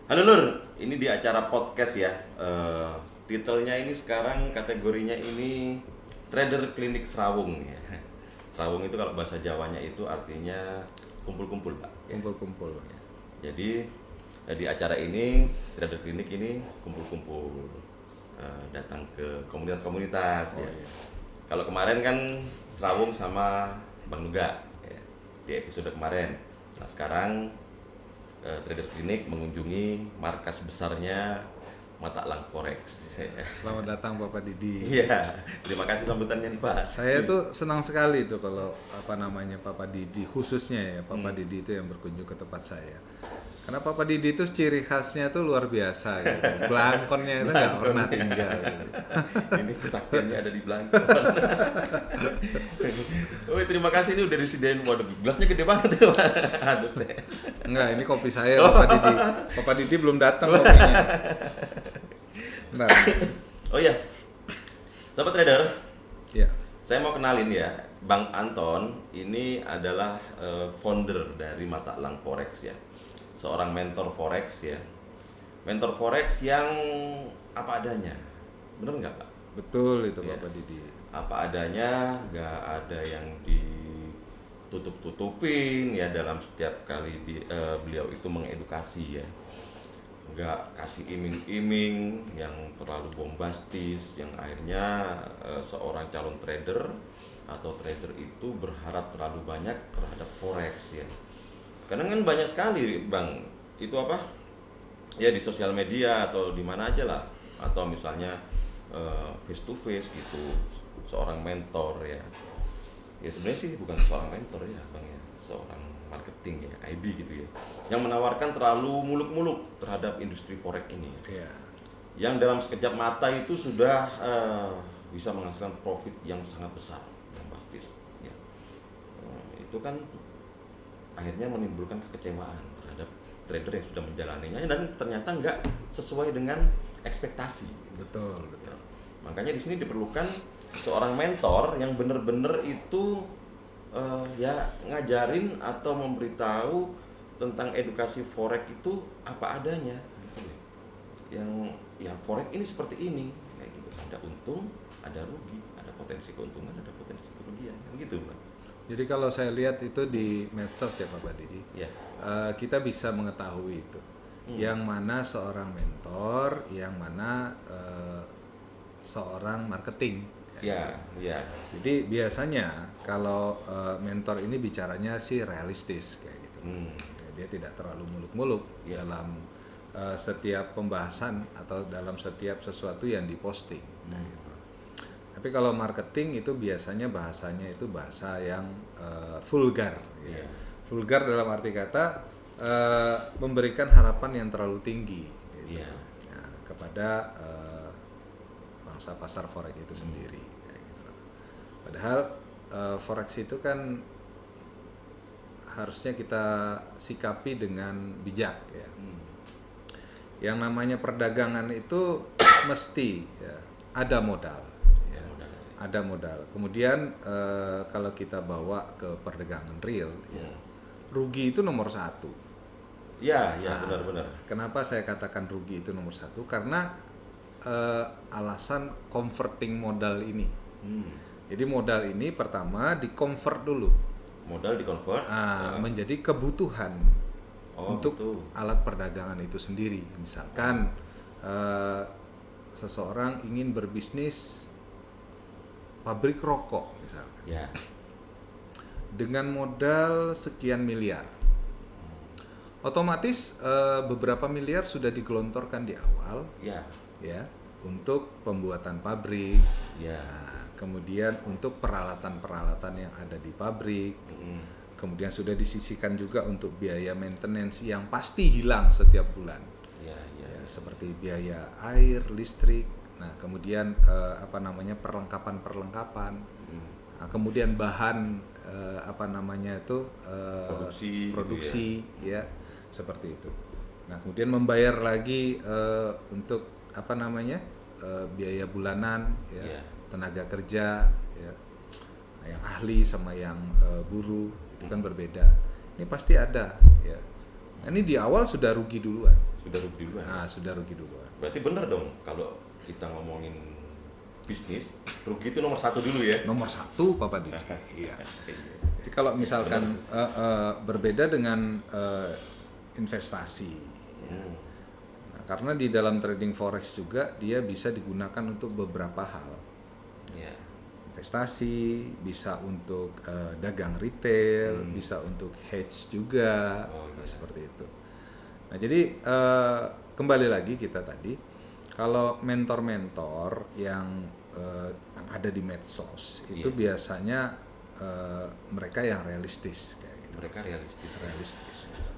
Halo Lur, ini di acara podcast ya. Titelnya ini sekarang kategorinya ini Trader Klinik Serawung ya. Serawung itu kalau bahasa Jawanya itu artinya kumpul-kumpul Pak. Ya. Kumpul-kumpul. Jadi di acara ini Trader Klinik ini kumpul-kumpul, datang ke komunitas-komunitas Oh ya. iya. Kalau kemarin kan Serawung sama Bang Nuga ya, di episode kemarin. Nah sekarang Trader Klinik mengunjungi markas besarnya Mata Elang Forex. Selamat datang Bapak Didi. Iya, terima kasih sambutannya nih Pak. Saya tuh senang sekali tuh kalau Papa Didi, khususnya ya Papa Hmm. Didi itu yang berkunjung ke tempat saya. Karena Papa Didi itu ciri khasnya tuh luar biasa gitu. Belangkonnya itu nggak pernah tinggal. Gitu. Ini kesaktiannya ada di belakang. Oh, terima kasih ini udah disediain. Waduh, gelasnya gede banget ya Pak. Aduh teh. Enggak, ini kopi saya Papa Didi. Papa Didi belum datang kopinya. Nah, Oh iya, Sobat Trader, ya. saya mau kenalin ya, Bang Anton ini adalah founder dari Mata Elang Forex ya. Seorang mentor forex ya. Mentor forex yang apa adanya. Bener nggak Pak? Betul itu Iya. Bapak Didi. Apa adanya, nggak ada yang ditutup-tutupin ya dalam setiap kali beliau itu mengedukasi ya. Nggak kasih iming-iming yang terlalu bombastis yang akhirnya seorang calon trader atau trader itu berharap terlalu banyak terhadap forex ya. Karena kan banyak sekali Bang, itu apa? Ya di sosial media atau di mana aja lah, atau misalnya face to face gitu, seorang mentor ya. Ya sebenarnya sih bukan seorang mentor ya Bang ya, seorang marketing ya, IB gitu ya, yang menawarkan terlalu muluk-muluk terhadap industri forex ini ya. Iya. Yang dalam sekejap mata itu sudah bisa menghasilkan profit yang sangat besar, bombastis ya. Itu kan akhirnya menimbulkan kekecewaan terhadap trader yang sudah menjalaninya dan ternyata nggak sesuai dengan ekspektasi. Betul, betul. Makanya di sini diperlukan seorang mentor yang benar-benar itu ya ngajarin atau memberitahu tentang edukasi forex itu apa adanya gitu ya. Yang ya forex ini seperti ini kayak gitu. Ada untung, ada rugi, ada potensi keuntungan, ada potensi kerugian kan gitu, Bang. Jadi kalau saya lihat itu di medsos ya Bapak Didi, Ya. kita bisa mengetahui itu. Yang mana seorang mentor, yang mana seorang marketing. Ya, ya. Jadi biasanya kalau mentor ini bicaranya sih realistis kayak gitu. Hmm. Dia tidak terlalu muluk-muluk Ya. dalam setiap pembahasan atau dalam setiap sesuatu yang diposting. Kayak gitu. Tapi kalau marketing itu biasanya bahasanya itu bahasa yang vulgar. Ya. Iya. Vulgar dalam arti kata memberikan harapan yang terlalu tinggi gitu. Iya. Ya, kepada bangsa pasar forex itu sendiri. Kayak gitu. Padahal forex itu kan harusnya kita sikapi dengan bijak ya. Yang namanya perdagangan itu mesti ya, ada modal. Ya. Modal. Ada modal. Kemudian kalau kita bawa ke perdagangan real, ya, rugi itu nomor satu. Ya, ya, Nah, benar-benar. kenapa saya katakan rugi itu nomor satu? Karena alasan converting modal ini. Jadi modal ini pertama di-convert dulu Modal di-convert. menjadi kebutuhan Oh, untuk gitu. alat perdagangan itu sendiri. Misalkan seseorang ingin berbisnis pabrik rokok misalkan Ya. dengan modal sekian miliar. Otomatis beberapa miliar sudah digelontorkan di awal Ya. ya untuk pembuatan pabrik. Ya. Nah, kemudian untuk peralatan-peralatan yang ada di pabrik. Mm. Kemudian sudah disisihkan juga untuk biaya maintenance yang pasti hilang setiap bulan. Ya, ya. Ya, seperti biaya air, listrik. Nah, kemudian perlengkapan-perlengkapan. Nah, kemudian bahan produksi gitu ya, seperti itu. Nah, kemudian membayar lagi untuk biaya bulanan ya, Ya. tenaga kerja ya. Nah, yang ahli sama yang buruh itu kan berbeda. Ini pasti ada ya Ini di awal sudah rugi duluan. Sudah rugi duluan. Nah, sudah rugi duluan. Berarti benar dong kalau kita ngomongin bisnis, rugi itu nomor satu dulu ya. Nomor satu, Papa Didi. Iya. Jadi kalau misalkan berbeda dengan investasi, ya. Nah, karena di dalam trading forex juga dia bisa digunakan untuk beberapa hal. Ya. Investasi, bisa untuk dagang retail, bisa untuk hedge juga, seperti itu. Nah, jadi kembali lagi kita tadi, kalau mentor-mentor yang ada di medsos itu biasanya mereka yang realistis kayak gitu. Mereka realistis. Gitu.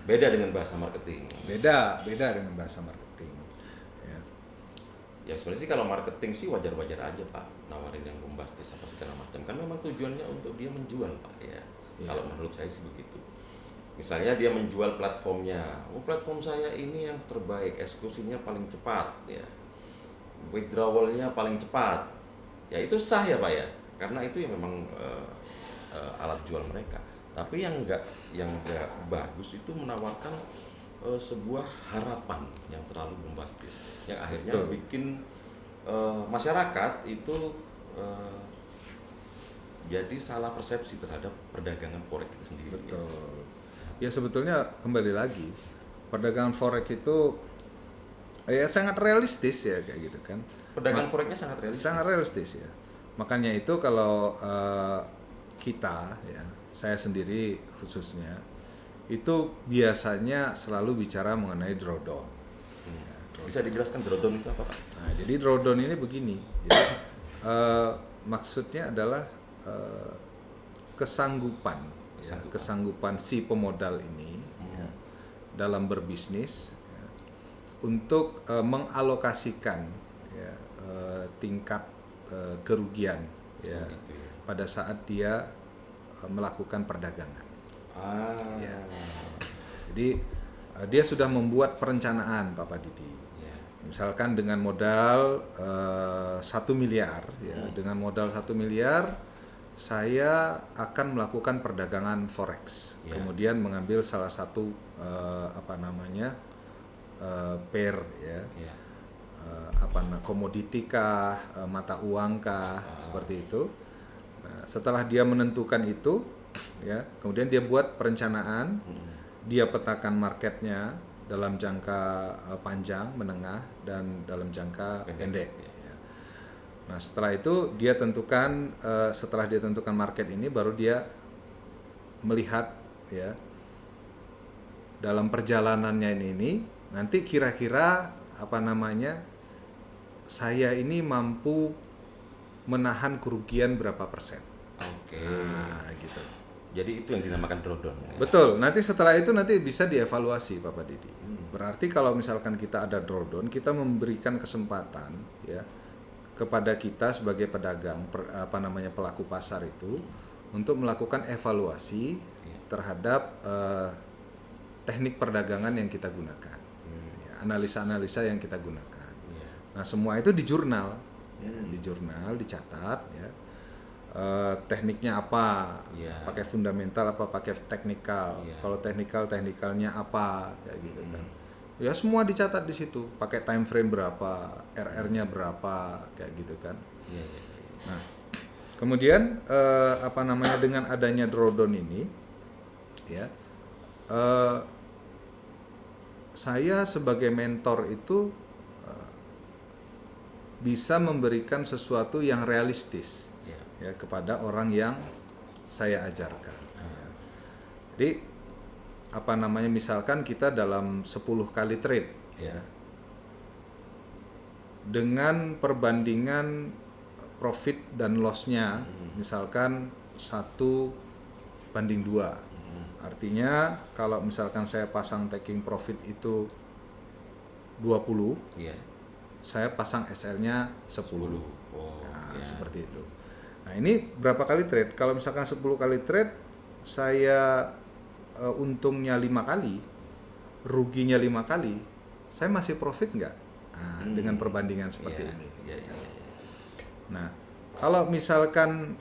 Beda dengan bahasa marketing. Beda dengan bahasa marketing. Ya sebenarnya sih kalau marketing sih wajar-wajar aja Pak, nawarin yang bombastis apa segala macam. Kan memang tujuannya untuk dia menjual Pak ya. Kalau menurut saya sih begitu. Misalnya dia menjual platformnya, platform saya ini yang terbaik, eksekusinya paling cepat ya, withdrawalnya paling cepat. Ya itu sah ya Pak ya, karena itu yang memang alat jual mereka. Tapi yang nggak bagus itu menawarkan sebuah harapan yang terlalu bombastis, yang akhirnya bikin masyarakat itu jadi salah persepsi terhadap perdagangan forex itu sendiri. Betul. Ya sebetulnya kembali lagi, perdagangan forex itu ya sangat realistis ya kayak gitu kan. Perdagangan forexnya sangat realistis. Sangat realistis ya. Makanya itu kalau kita ya, saya sendiri khususnya itu biasanya selalu bicara mengenai drawdown. Bisa dijelaskan drawdown itu apa Pak? Nah, jadi drawdown ini begini. Jadi maksudnya adalah kesanggupan si pemodal ini ya, dalam berbisnis ya, untuk mengalokasikan ya, tingkat kerugian ya, pada saat dia melakukan perdagangan. Ya. Jadi dia sudah membuat perencanaan, Bapak Didi. Misalkan dengan modal 1 miliar, ya, dengan modal 1 miliar saya akan melakukan perdagangan forex. Kemudian mengambil salah satu pair, ya, komoditi kah, mata uang kah, seperti itu. Nah, setelah dia menentukan itu, ya, kemudian dia buat perencanaan, dia petakan marketnya dalam jangka panjang, menengah, dan dalam jangka pendek. Ya. Nah setelah itu dia tentukan, setelah dia tentukan market ini, baru dia melihat ya dalam perjalanannya ini nanti kira-kira saya ini mampu menahan kerugian berapa persen. Oke. Nah, gitu. Jadi itu yang dinamakan drawdown. Ya? Betul. Nanti setelah itu nanti bisa dievaluasi, Bapak Didi. Berarti kalau misalkan kita ada drawdown, kita memberikan kesempatan ya kepada kita sebagai pedagang, pelaku pasar itu untuk melakukan evaluasi terhadap teknik perdagangan yang kita gunakan, ya, analisa-analisa yang kita gunakan. Nah semua itu di jurnal, dicatat ya. Tekniknya apa, pakai fundamental apa pakai teknikal, kalau teknikalnya apa kayak gitu kan, ya semua dicatat di situ, pakai time frame berapa, RR-nya berapa kayak gitu kan. Nah kemudian dengan adanya drawdown ini ya, saya sebagai mentor itu bisa memberikan sesuatu yang realistis ya kepada orang yang saya ajarkan. Ya. Jadi misalkan kita dalam 10 kali trade ya, dengan perbandingan profit dan loss-nya misalkan 1:2. Artinya kalau misalkan saya pasang taking profit itu 20, saya pasang SL-nya 10. Seperti itu. Nah ini berapa kali trade? Kalau misalkan 10 kali trade, saya untungnya 5 kali, ruginya 5 kali, saya masih profit nggak? Nah, dengan perbandingan seperti ini. Nah kalau misalkan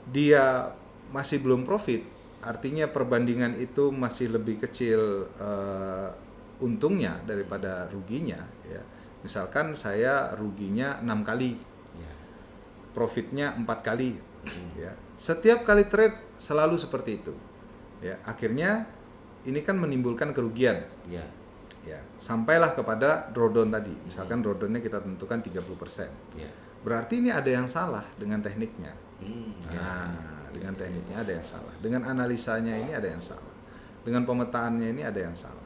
dia masih belum profit, artinya perbandingan itu masih lebih kecil untungnya daripada ruginya, ya. Misalkan saya ruginya 6 kali, Ya. profitnya 4 kali, ya. Setiap kali trade selalu seperti itu, ya. Akhirnya ini kan menimbulkan kerugian, Ya. ya. Sampailah kepada drawdown tadi, misalkan drawdownnya kita tentukan 30%. Ya. Berarti ini ada yang salah dengan tekniknya. Ya. Nah, dengan tekniknya ada yang salah, dengan analisanya ini ada yang salah, dengan pemetaannya ini ada yang salah.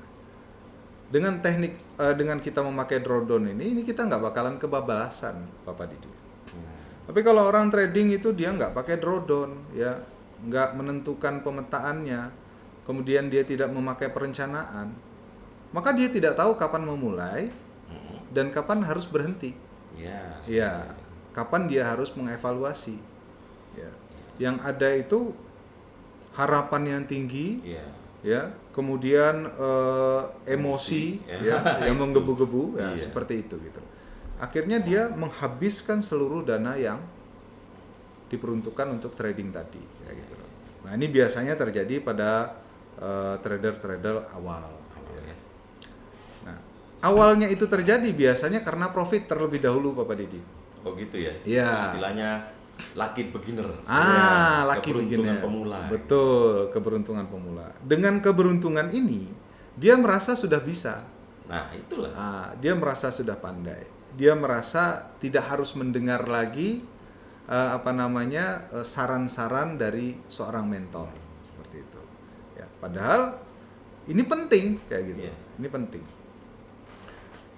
Dengan teknik, dengan kita memakai drawdown ini kita nggak bakalan kebablasan, Bapak Didi. Tapi kalau orang trading itu dia nggak pakai drawdown, ya, nggak menentukan pemetaannya, kemudian dia tidak memakai perencanaan, maka dia tidak tahu kapan memulai dan kapan harus berhenti. Ya. Ya, kapan dia harus mengevaluasi. Ya. Yang ada itu harapan yang tinggi, Ya. ya, kemudian emosi, ya. ya, yang menggebu-gebu, ya, Iya. seperti itu gitu. Akhirnya dia menghabiskan seluruh dana yang diperuntukkan untuk trading tadi, ya, gitu. Nah, ini biasanya terjadi pada trader-trader awal. Ya. Nah, awalnya itu terjadi biasanya karena profit terlebih dahulu, Bapak Didi. Oh gitu ya? Iya. Istilahnya lucky beginner. Lucky keberuntungan beginner. pemula. Betul, keberuntungan pemula. Dengan keberuntungan ini, dia merasa sudah bisa. Nah, itulah. Dia merasa sudah pandai. Dia merasa tidak harus mendengar lagi saran-saran dari seorang mentor seperti itu. Ya, padahal ini penting kayak gitu. Iya. Ini penting.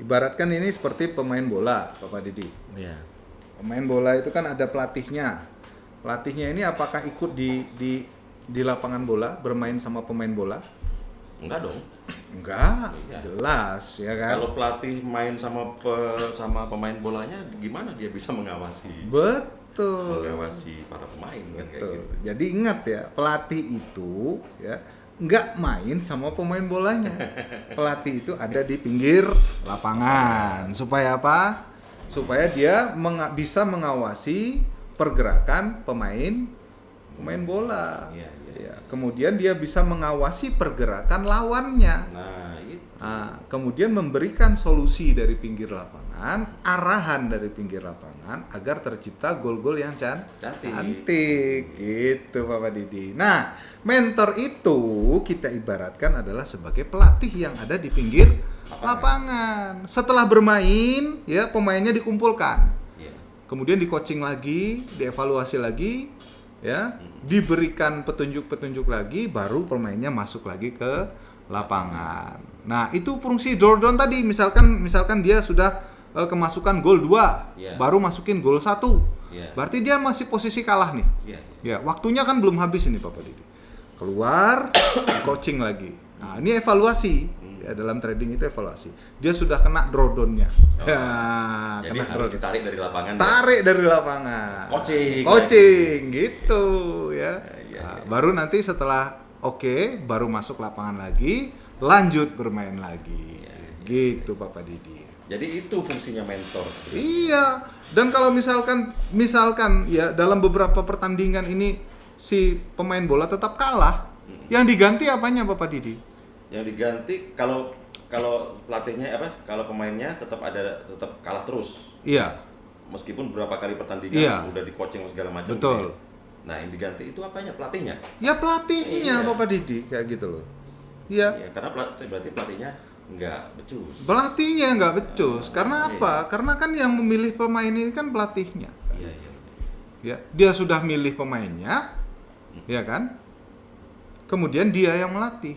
Ibaratkan ini seperti pemain bola, Bapak Didi. Iya. Pemain bola itu kan ada pelatihnya. Pelatihnya ini apakah ikut di lapangan bola bermain sama pemain bola? Enggak dong. Enggak, Iya. jelas ya kan. Kalau pelatih main sama pemain bolanya, gimana dia bisa mengawasi? Betul. Mengawasi para pemain kan kayak Betul. gitu. Jadi ingat ya, pelatih itu ya nggak main sama pemain bolanya. Pelatih itu ada di pinggir lapangan. Supaya apa? Supaya dia bisa mengawasi pergerakan pemain bola. Iya, iya. Ya, kemudian dia bisa mengawasi pergerakan lawannya. Nah, itu. Kemudian memberikan solusi dari pinggir lapangan, arahan dari pinggir lapangan agar tercipta gol-gol yang cantik. Gitu, Bapak Didi. Nah, mentor itu kita ibaratkan adalah sebagai pelatih yang ada di pinggir lapangan. Setelah bermain, ya, pemainnya dikumpulkan. Iya. Kemudian di-coaching lagi, dievaluasi lagi, ya, diberikan petunjuk-petunjuk lagi, baru pemainnya masuk lagi ke lapangan. Nah, itu fungsi drawdown tadi. Misalkan dia sudah kemasukan gol 2, Iya. baru masukin gol 1. Iya. Berarti dia masih posisi kalah nih. Iya. Ya, waktunya kan belum habis ini, Bapak Didi. Keluar, coaching lagi. Nah, ini evaluasi. Ya, dalam trading itu evaluasi. Dia sudah kena drawdown-nya. Oh. Ya, Jadi kena harus drawdown. ditarik dari lapangan. Tarik dari lapangan. Coaching gitu ya. Iya. Nah, baru nanti setelah oke, baru masuk lapangan lagi, lanjut bermain lagi. Gitu, Bapak Didi. Jadi itu fungsinya mentor. Iya. Dan kalau misalkan ya dalam beberapa pertandingan ini si pemain bola tetap kalah, yang diganti apanya, Bapak Didi? Yang diganti kalau pelatihnya kalau pemainnya tetap kalah terus. Iya. Meskipun beberapa kali pertandingan Iya. udah di coaching segala macam. Betul. Nah, yang diganti itu apanya? Pelatihnya. Ya pelatihnya, Iya. Bapak Didi, kayak gitu loh. Iya. Ya, karena berarti pelatihnya nggak becus. Pelatihnya nggak becus. Karena apa? Karena kan yang memilih pemain ini kan pelatihnya. Iya, iya. Ya, dia sudah milih pemainnya, ya kan? Kemudian dia yang melatih.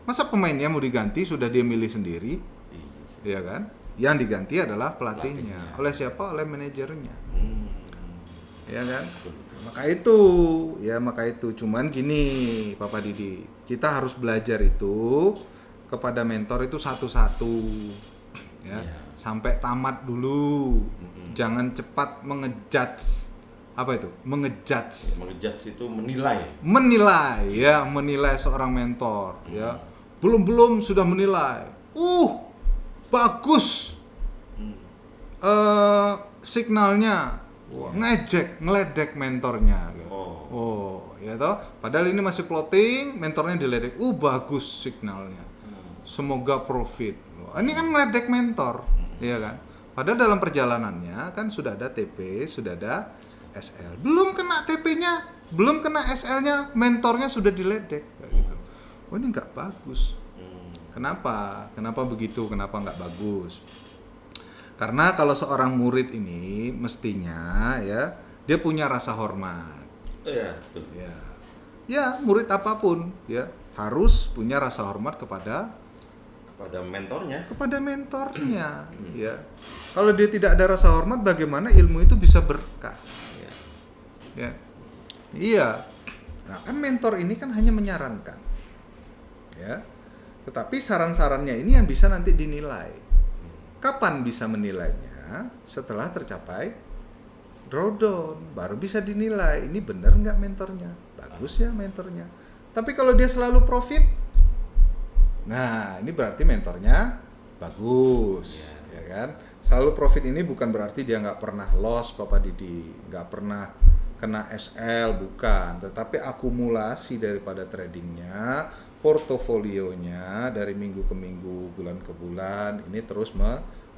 Masa pemainnya mau diganti sudah dia milih sendiri, Iya. ya kan? Yang diganti adalah pelatihnya. Pelatihnya. Oleh siapa? Oleh manajernya. Hmm. Ya kan? Maka itu cuman gini, Papa Didi, kita harus belajar itu kepada mentor itu satu-satu, ya, Iya. sampai tamat dulu. Jangan cepat mengejudge. Apa itu? Mengejudge. Mengejudge itu menilai. Menilai seorang mentor, ya. Belum sudah menilai. Bagus. Signalnya. Wah, ngeledek mentornya. Oh. Oh, ya toh. Padahal ini masih floating, mentornya diledek. Bagus signalnya. Semoga profit. Ini kan meledek mentor, ya kan? Padahal dalam perjalanannya kan sudah ada TP, sudah ada SL. Belum kena TP-nya, belum kena SL-nya, mentornya sudah diledek. Kayak gitu. Ini nggak bagus. Kenapa? Kenapa begitu? Kenapa nggak bagus? Karena kalau seorang murid ini mestinya ya dia punya rasa hormat. Iya, betul. Ya, murid apapun ya harus punya rasa hormat kepada mentornya. Ya. Kalau dia tidak ada rasa hormat, bagaimana ilmu itu bisa berkah? Ya. Iya. Nah, kan mentor ini kan hanya menyarankan. Ya. Tetapi saran-sarannya ini yang bisa nanti dinilai. Kapan bisa menilainya? Setelah tercapai drawdown, baru bisa dinilai ini benar nggak mentornya, bagus ya mentornya. Tapi kalau dia selalu profit, nah ini berarti mentornya bagus, ya kan? Selalu profit ini bukan berarti dia nggak pernah loss, Bapak Didi, nggak pernah kena SL, bukan. Tetapi akumulasi daripada tradingnya, portofolionya dari minggu ke minggu, bulan ke bulan ini terus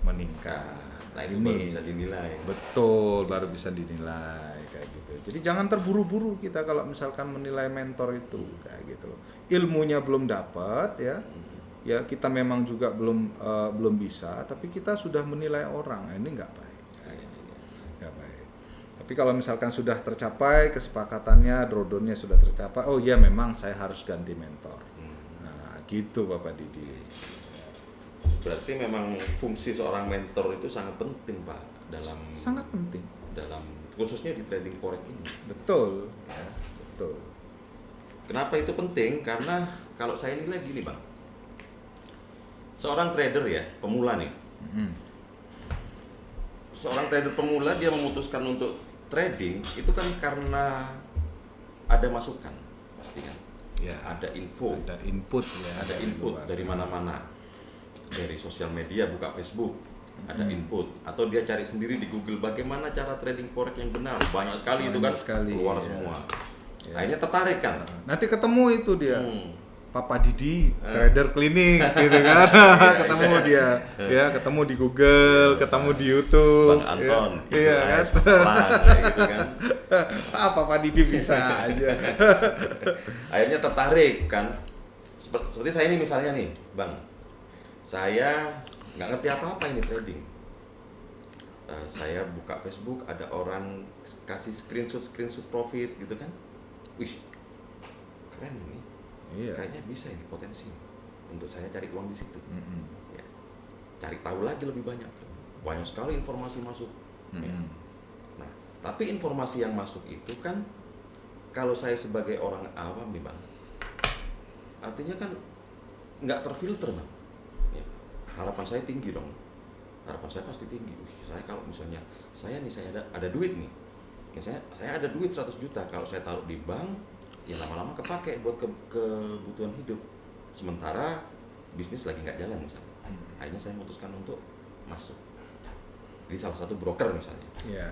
meningkat. Nah itu baru bisa dinilai. Betul, baru bisa dinilai kayak gitu. Jadi jangan terburu-buru kita kalau misalkan menilai mentor itu kayak gitu loh. Ilmunya belum dapat ya. Ya kita memang juga belum bisa, tapi kita sudah menilai orang. Nah, ini nggak baik. Nggak baik. Tapi kalau misalkan sudah tercapai kesepakatannya, drawdownnya sudah tercapai, oh iya memang saya harus ganti mentor. Nah, gitu Bapak Didi. Berarti memang fungsi seorang mentor itu sangat penting, Pak, sangat penting dalam khususnya di trading forex ini. Betul. Ya, betul. Kenapa itu penting? Karena kalau saya nilai gini, Bang. Seorang trader ya, pemula nih. Seorang trader pemula dia memutuskan untuk trading itu kan karena ada masukan, pasti kan. Ya, ada info, ada input ya, ada input dari mana-mana. Dari sosial media, buka Facebook, ada input, atau dia cari sendiri di Google bagaimana cara trading forex yang benar. Banyak sekali itu kan keluar semua. Ya. Akhirnya tertarik kan. Nanti ketemu itu dia. Papa Didi, trader klinik gitu kan. Ketemu dia. Ya, ketemu di Google, ketemu di YouTube. Bang Anton. Ya. Iya kan. Kayak gitu kan. Papa Didi bisa aja. Akhirnya tertarik kan. Seperti saya ini misalnya nih, Bang. Saya nggak ngerti apa-apa ini trading. Saya buka Facebook, ada orang kasih screenshot profit gitu kan. Wih, keren ini. Iya. Kayaknya bisa ini potensi untuk saya cari uang di situ. Ya. Cari tahu lagi lebih banyak. Banyak sekali informasi masuk. Ya. Nah, tapi informasi yang masuk itu kan kalau saya sebagai orang awam nih Bang, artinya kan nggak terfilter Bang. Ya. Harapan saya tinggi dong. Harapan saya pasti tinggi. Saya kalau misalnya saya ada duit nih. Misalnya saya ada duit 100 juta, kalau saya taruh di bank ya lama-lama kepake buat kebutuhan hidup. Sementara bisnis lagi nggak jalan misalnya. Akhirnya saya memutuskan untuk masuk di salah satu broker misalnya. Yeah.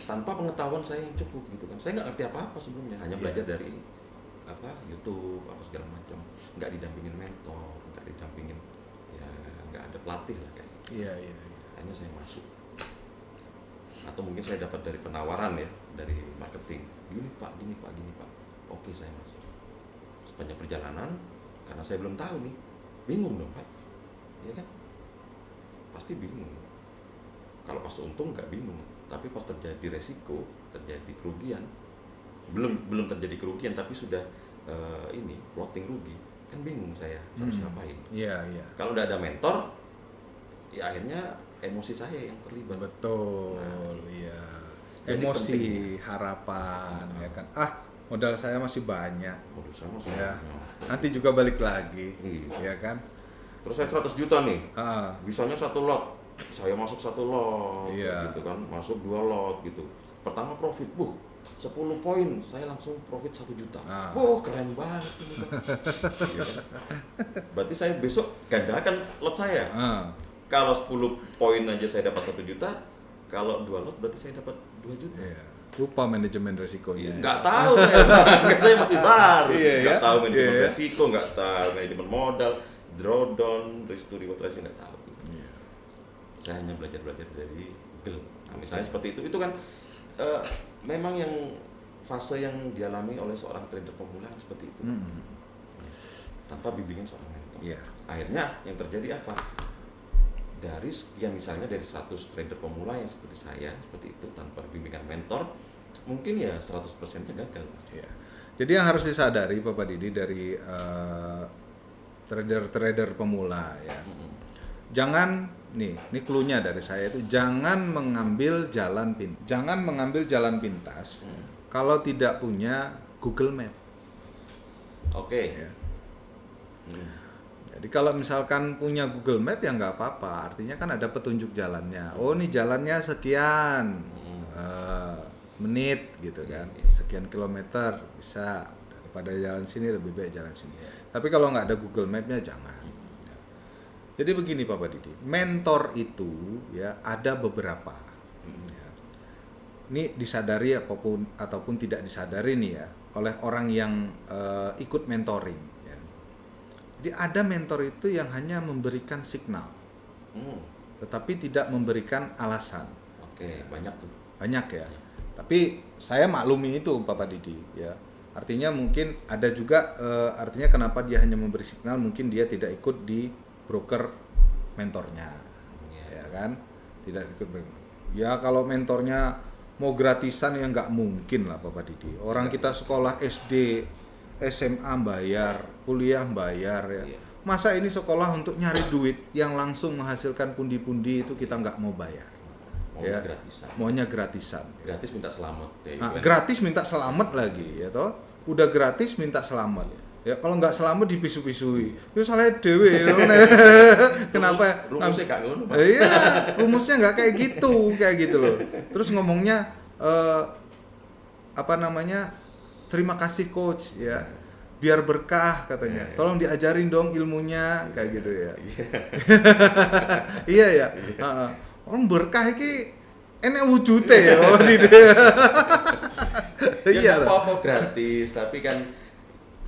Tanpa pengetahuan saya yang cukup gitu kan. Saya nggak ngerti apa-apa sebelumnya, hanya belajar dari YouTube, apa segala macam. Nggak didampingin mentor, nggak didampingin ya nggak ada pelatih lah kayak. Iya. Akhirnya saya masuk. Atau mungkin saya dapat dari penawaran ya, dari marketing. Gini pak. Oke, saya masuk. Sepanjang perjalanan, karena saya belum tahu nih, bingung dong pak, ya kan? Pasti bingung. Kalau pas untung nggak bingung, tapi pas terjadi resiko, terjadi kerugian, belum terjadi kerugian, tapi sudah floating rugi, kan bingung saya harus ngapain. Iya. Kalau udah ada mentor, ya akhirnya emosi saya yang terlibat. Betul, iya. Emosi, penting. harapan, ya kan. Modal saya masih banyak. Modal saya masih Ya. banyak. Nanti juga balik lagi, Iya. ya kan. Terus saya 100 juta nih, Ah, bisanya 1 lot, saya masuk 1 lot, Iya. gitu kan, masuk 2 lot gitu. Pertama profit, 10 poin, saya langsung profit 1 juta. Keren banget ini Bang. Iya kan? Berarti saya besok gandakan lot saya. Kalau 10 poin aja saya dapat 1 juta, kalau 2 lot berarti saya dapat 2 juta. Iya. lupa manajemen resikonya. Nggak tahu saya, saya masih baru. Iya, Nggak ya? tahu manajemen Iya, ya? resiko, nggak tahu manajemen modal, drawdown, risk to reward ratio, nggak tahu. Iya. Saya hanya belajar dari Google. Nah, misalnya seperti itu kan memang yang fase yang dialami oleh seorang trader pemula seperti itu. Tanpa bimbingan seorang mentor. Iya. Akhirnya yang terjadi apa? Dari sekian misalnya dari 100 trader pemula yang seperti saya, seperti itu tanpa bimbingan mentor, mungkin ya 100%-nya gagal. Iya. Jadi yang harus disadari Bapak Didi dari trader-trader pemula ya. Jangan ini clue-nya dari saya itu jangan mengambil jalan pintas kalau tidak punya Google Map. Oke. Ya. Jadi kalau misalkan punya Google Map ya nggak apa-apa, artinya kan ada petunjuk jalannya. Oh ini jalannya sekian menit gitu kan, sekian kilometer bisa, daripada jalan sini lebih baik jalan sini. Tapi kalau nggak ada Google Map-nya jangan. Jadi begini Bapak Didi, mentor itu ya ada beberapa. Ya. Ini disadari ataupun tidak disadari nih ya oleh orang yang ikut mentoring. Ya. Jadi ada mentor itu yang hanya memberikan signal, tetapi tidak memberikan alasan. Oke, banyak tuh. Banyak ya. Tapi saya maklumi itu Bapak Didi ya. Artinya mungkin ada juga artinya kenapa dia hanya memberi signal, mungkin dia tidak ikut di broker mentornya, ya kan? Tidak ikut. Ya kalau mentornya mau gratisan ya nggak mungkin lah Bapak Didi. Orang kita sekolah SD, SMA bayar, kuliah bayar ya. Masa ini sekolah untuk nyari duit yang langsung menghasilkan pundi-pundi itu kita nggak mau bayar. Maunya Ya. gratisan. Maunya gratisan. Gratis minta selamat. Ya, Nah, gratis minta selamat lagi, ya toh? Udah gratis minta selamat. Ya kalau nggak selamat dipisu-pisui. Itu salah dewe. Kenapa? Rumusnya kayak ngono, Mas. Iya, rumusnya nggak kayak gitu loh. Terus ngomongnya apa namanya? Terima kasih coach ya. Biar berkah katanya. Tolong diajarin dong ilmunya kayak gitu ya. Iya ya. Orang berkah iki enek wujude ya. Iya, apa-apa gratis, tapi kan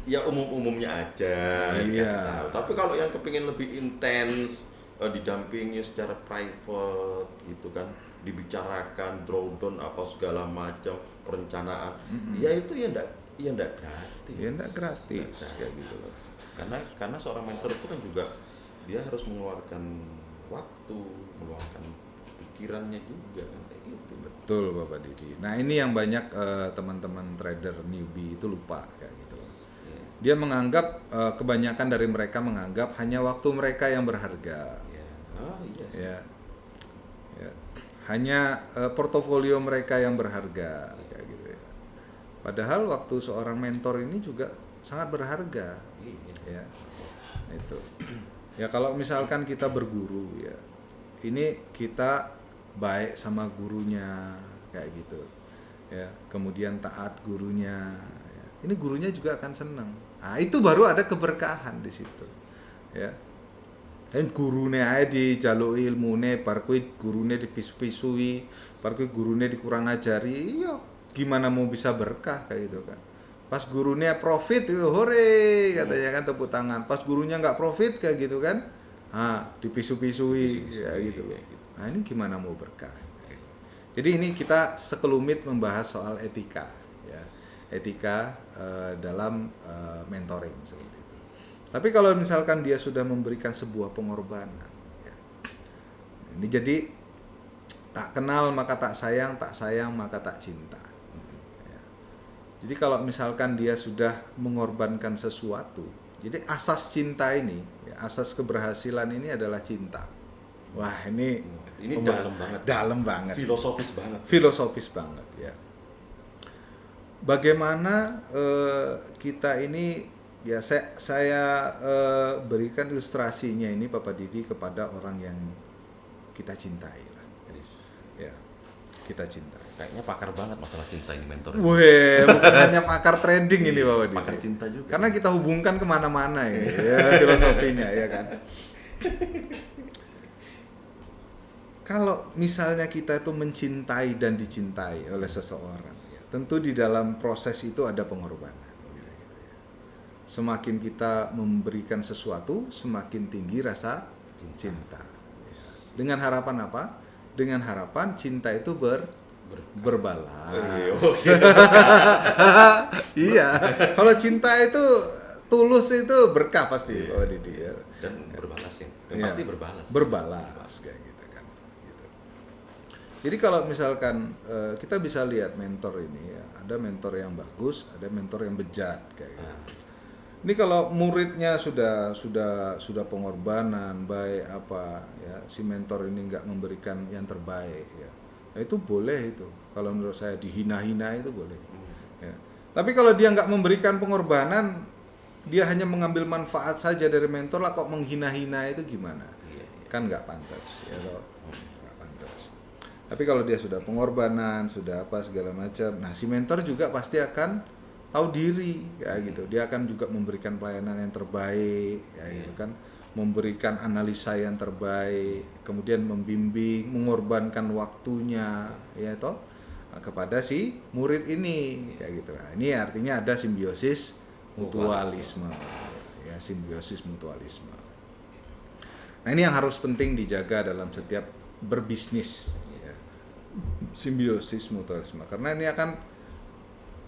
ya umumnya aja Iya. dikasih tahu. Tapi kalau yang kepingin lebih intens, didampingi secara private gitu kan, dibicarakan drawdown apa segala macam perencanaan, ya itu ya enggak gratis. Ya enggak gratis kayak gitu loh. Karena seorang mentor itu kan juga dia harus mengeluarkan waktu, mengeluarkan pikirannya juga kan kayak gitu. Betul Bapak Didi. Nah ini yang banyak teman-teman trader newbie itu lupa kayak gitu loh. Dia menganggap kebanyakan dari mereka menganggap hanya waktu mereka yang berharga. Oh iya sih. Ya. Ya. Hanya portofolio mereka yang berharga kayak gitu ya. Padahal waktu seorang mentor ini juga sangat berharga. Ya. Itu. Ya kalau misalkan kita berguru ya. Ini kita baik sama gurunya kayak gitu. Ya, kemudian taat gurunya. Ya. Ini gurunya juga akan senang. Nah, itu baru ada keberkahan di situ. Ya. Dan gurune ae dijaluki ilmune, bar kuwi gurune dipisu-pisui, bar kuwi gurune dikurang ajari, iya gimana mau bisa berkah kayak gitu kan. Pas gurunya profit itu hore katanya kan tepuk tangan. Pas gurunya nggak profit kayak gitu kan. Dipisu-pisui kayak gitu loh. Nah, ini gimana mau berkah. Jadi ini kita sekelumit membahas soal etika ya. Etika dalam mentoring seperti itu. Tapi kalau misalkan dia sudah memberikan sebuah pengorbanan, ya, ini jadi tak kenal maka tak sayang maka tak cinta. Ya. Jadi kalau misalkan dia sudah mengorbankan sesuatu, jadi asas cinta ini, ya, asas keberhasilan ini adalah cinta. Wah ini dalam banget. Dalam banget. Filosofis banget ya. Bagaimana kita ini ya saya berikan ilustrasinya ini Bapak Didi kepada orang yang kita cintai lah. Ya, kita cintai. Kayaknya pakar banget masalah cinta ini mentor. Wih, bukan hanya pakar trading ini Bapak Didi. Pakar cinta juga. Karena kita hubungkan kemana-mana ini ya filosofinya ya kan. kalau misalnya kita itu mencintai dan dicintai oleh seseorang, ya, tentu di dalam proses itu ada pengorbanan. Semakin kita memberikan sesuatu, semakin tinggi rasa cinta. Dengan harapan apa? Dengan harapan cinta itu berbalas. Iya, kalau cinta itu tulus itu berkah pasti, Pak Didi. Ya. Dan berbalas ya. Iya. Pasti berbalas. Berbalas kayak gitu kan. Gitu. Jadi kalau misalkan kita bisa lihat mentor ini, ya, ada mentor yang bagus, ada mentor yang bejat kayak gitu. Ini kalau muridnya sudah pengorbanan baik apa ya, si mentor ini nggak memberikan yang terbaik ya, itu boleh itu. Kalau menurut saya dihina-hina itu boleh. Ya. Tapi kalau dia nggak memberikan pengorbanan, dia hanya mengambil manfaat saja dari mentor lah, kok menghina-hina itu gimana? Kan nggak pantas ya toh. Nggak pantas. Tapi kalau dia sudah pengorbanan, sudah apa segala macam, nah si mentor juga pasti akan tahu diri kayak gitu. Dia akan juga memberikan pelayanan yang terbaik kayak gitu kan, memberikan analisa yang terbaik, kemudian membimbing, mengorbankan waktunya ya toh kepada si murid ini kayak gitu. Nah, ini artinya ada simbiosis mutualisme. Ya, simbiosis mutualisme. Nah, ini yang harus penting dijaga dalam setiap berbisnis ya. Simbiosis mutualisme. Karena ini akan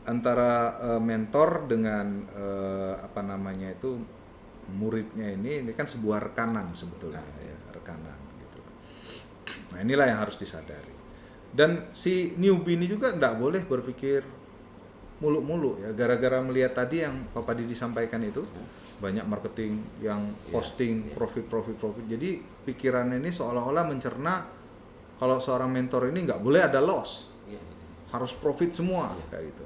antara mentor dengan apa namanya itu muridnya ini kan sebuah rekanan sebetulnya ya, rekanan gitu. Nah, inilah yang harus disadari. Dan si newbie ini juga tidak boleh berpikir muluk-muluk ya, gara-gara melihat tadi yang Bapak Didi sampaikan itu banyak marketing yang posting profit. Jadi pikirannya ini seolah-olah mencerna kalau seorang mentor ini nggak boleh ada loss, harus profit semua kayak gitu.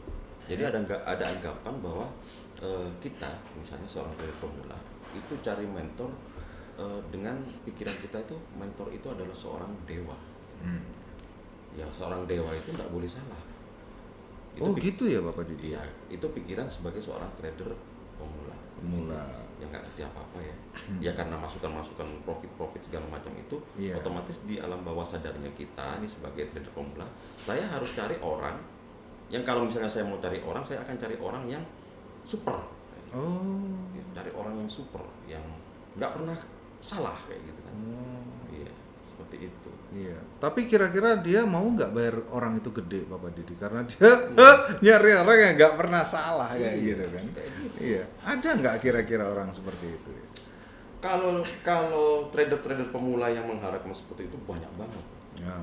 Jadi ada anggapan bahwa kita misalnya seorang trader pemula itu cari mentor dengan pikiran kita itu mentor itu adalah seorang dewa. Ya seorang dewa itu nggak boleh salah. Itu gitu ya Bapak Didi. Iya, itu pikiran sebagai seorang trader pemula. Yang nggak ngerti apa-apa ya. Ya karena masukan profit segala macam itu, otomatis di alam bawah sadarnya kita ini sebagai trader pemula, saya harus cari orang yang kalau misalnya saya mau cari orang, saya akan cari orang yang super. Ya, cari orang yang super, yang nggak pernah salah kayak gitu kan. Iya, seperti itu. Iya. Tapi kira-kira dia mau nggak bayar orang itu gede, Bapak Didi? Karena dia nyari orang yang nggak pernah salah kayak gitu kan. Iya. Ada nggak kira-kira orang seperti itu? Kalau trader-trader pemula yang mengharapkan seperti itu banyak banget. Ya.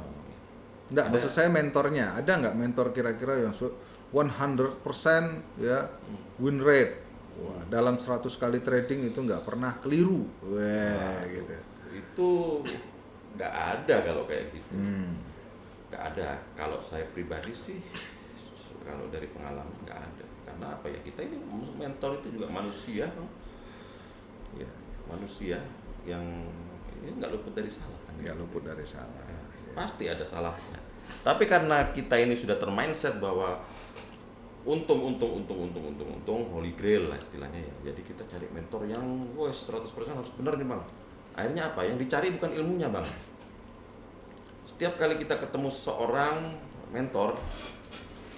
Enggak, maksud saya mentornya. Ada nggak mentor kira-kira yang 100% ya win rate? Wah, dalam 100 kali trading itu nggak pernah keliru. Wah, gitu. Itu nggak ada kalau kayak gitu. Nggak ada. Kalau saya pribadi sih, kalau dari pengalaman nggak ada. Karena apa ya, kita ini mentor itu juga manusia, ya, manusia yang ini nggak luput dari salah. Nggak luput dari salah. Pasti ada salahnya. Tapi karena kita ini sudah termindset bahwa untung holy grail lah istilahnya ya. Jadi kita cari mentor yang 100% harus benar nih Bang. Akhirnya apa? Yang dicari bukan ilmunya Bang. Setiap kali kita ketemu seseorang mentor,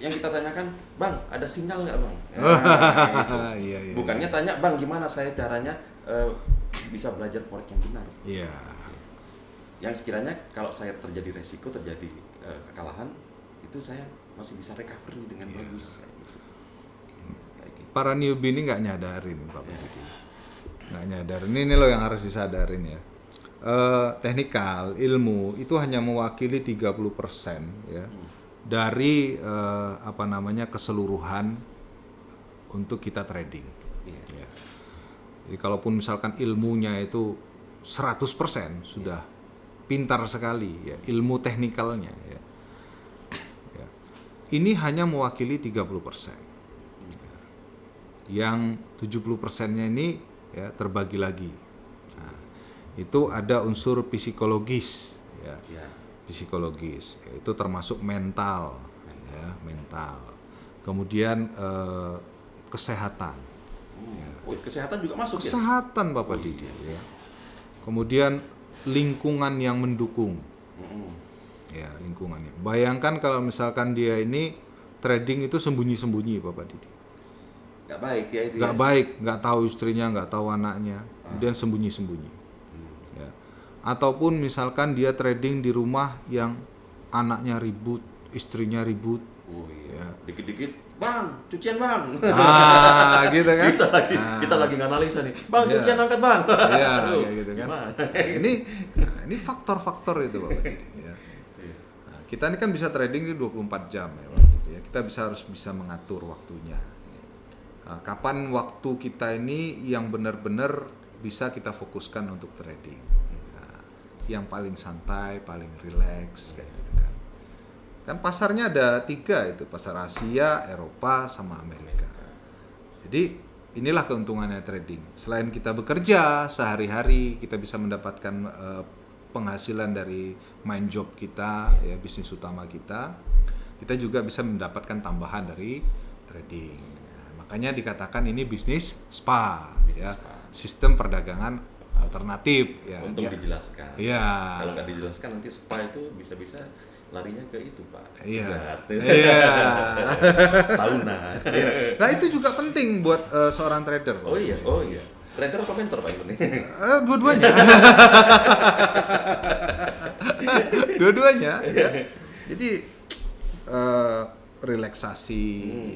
yang kita tanyakan, Bang, ada sinyal nggak Bang? Nah, gitu. Bukannya tanya, Bang, gimana saya caranya bisa belajar forex yang benar? Iya. Yang sekiranya kalau saya terjadi resiko, terjadi kekalahan, itu saya masih bisa recovery dengan bagus. Gitu. Para newbie ini nggak nyadarin, Pak Didi. Nggak nyadarin. Ini loh yang harus disadarin ya. Teknikal, ilmu itu hanya mewakili 30% ya dari apa namanya keseluruhan untuk kita trading. Ya. Jadi kalaupun misalkan ilmunya itu 100% sudah pintar sekali ya, ilmu teknikalnya ya. Ya. Ini hanya mewakili 30%. Ya. Yang 70%-nya ini ya terbagi lagi. Nah, itu ada unsur psikologis ya. Psikologis, itu termasuk mental ya, mental. Kemudian kesehatan. Kesehatan juga masuk kesehatan, ya? Bapak Didi ya. Kemudian lingkungan yang mendukung Ya, lingkungannya. Bayangkan kalau misalkan dia ini trading itu sembunyi-sembunyi, Bapak Didi. Nggak baik ya itu. Nggak ya? baik, nggak tahu istrinya, nggak tahu anaknya, kemudian sembunyi-sembunyi. Ya. Ataupun misalkan dia trading di rumah yang anaknya ribut, istrinya ribut. Oh iya. Dikit-dikit, bang, cucian bang. Gitu kan? kita lagi nganalisa nih, bang, Iya. cucian angkat bang. Iya, Aduh, kayak gitu kan. gimana? Ini faktor-faktor itu, Bapak Didi. Ya. Nah, kita ini kan bisa trading di 24 jam ya, Bapak Didi, ya. Kita harus bisa mengatur waktunya. Nah, kapan waktu kita ini yang benar-benar bisa kita fokuskan untuk trading. Nah, yang paling santai, paling rileks kayak gitu kan. Kan pasarnya ada 3 itu, pasar Asia, Eropa, sama Amerika. Jadi inilah keuntungannya trading. Selain kita bekerja sehari-hari, kita bisa mendapatkan penghasilan dari main job kita, ya bisnis utama kita. Kita juga bisa mendapatkan tambahan dari trading. Nah, makanya dikatakan ini bisnis SPA, ya, sistem perdagangan alternatif. Ya, Untung dijelaskan. Iya. Kalau nggak dijelaskan nanti spa itu bisa-bisa larinya ke itu Pak. Iya. Berat. Iya. Sauna. Nah itu juga penting buat seorang trader. Oh iya. Trader apa mentor Pak ini? Dua-duanya. Dua-duanya. Ya. Jadi relaksasi,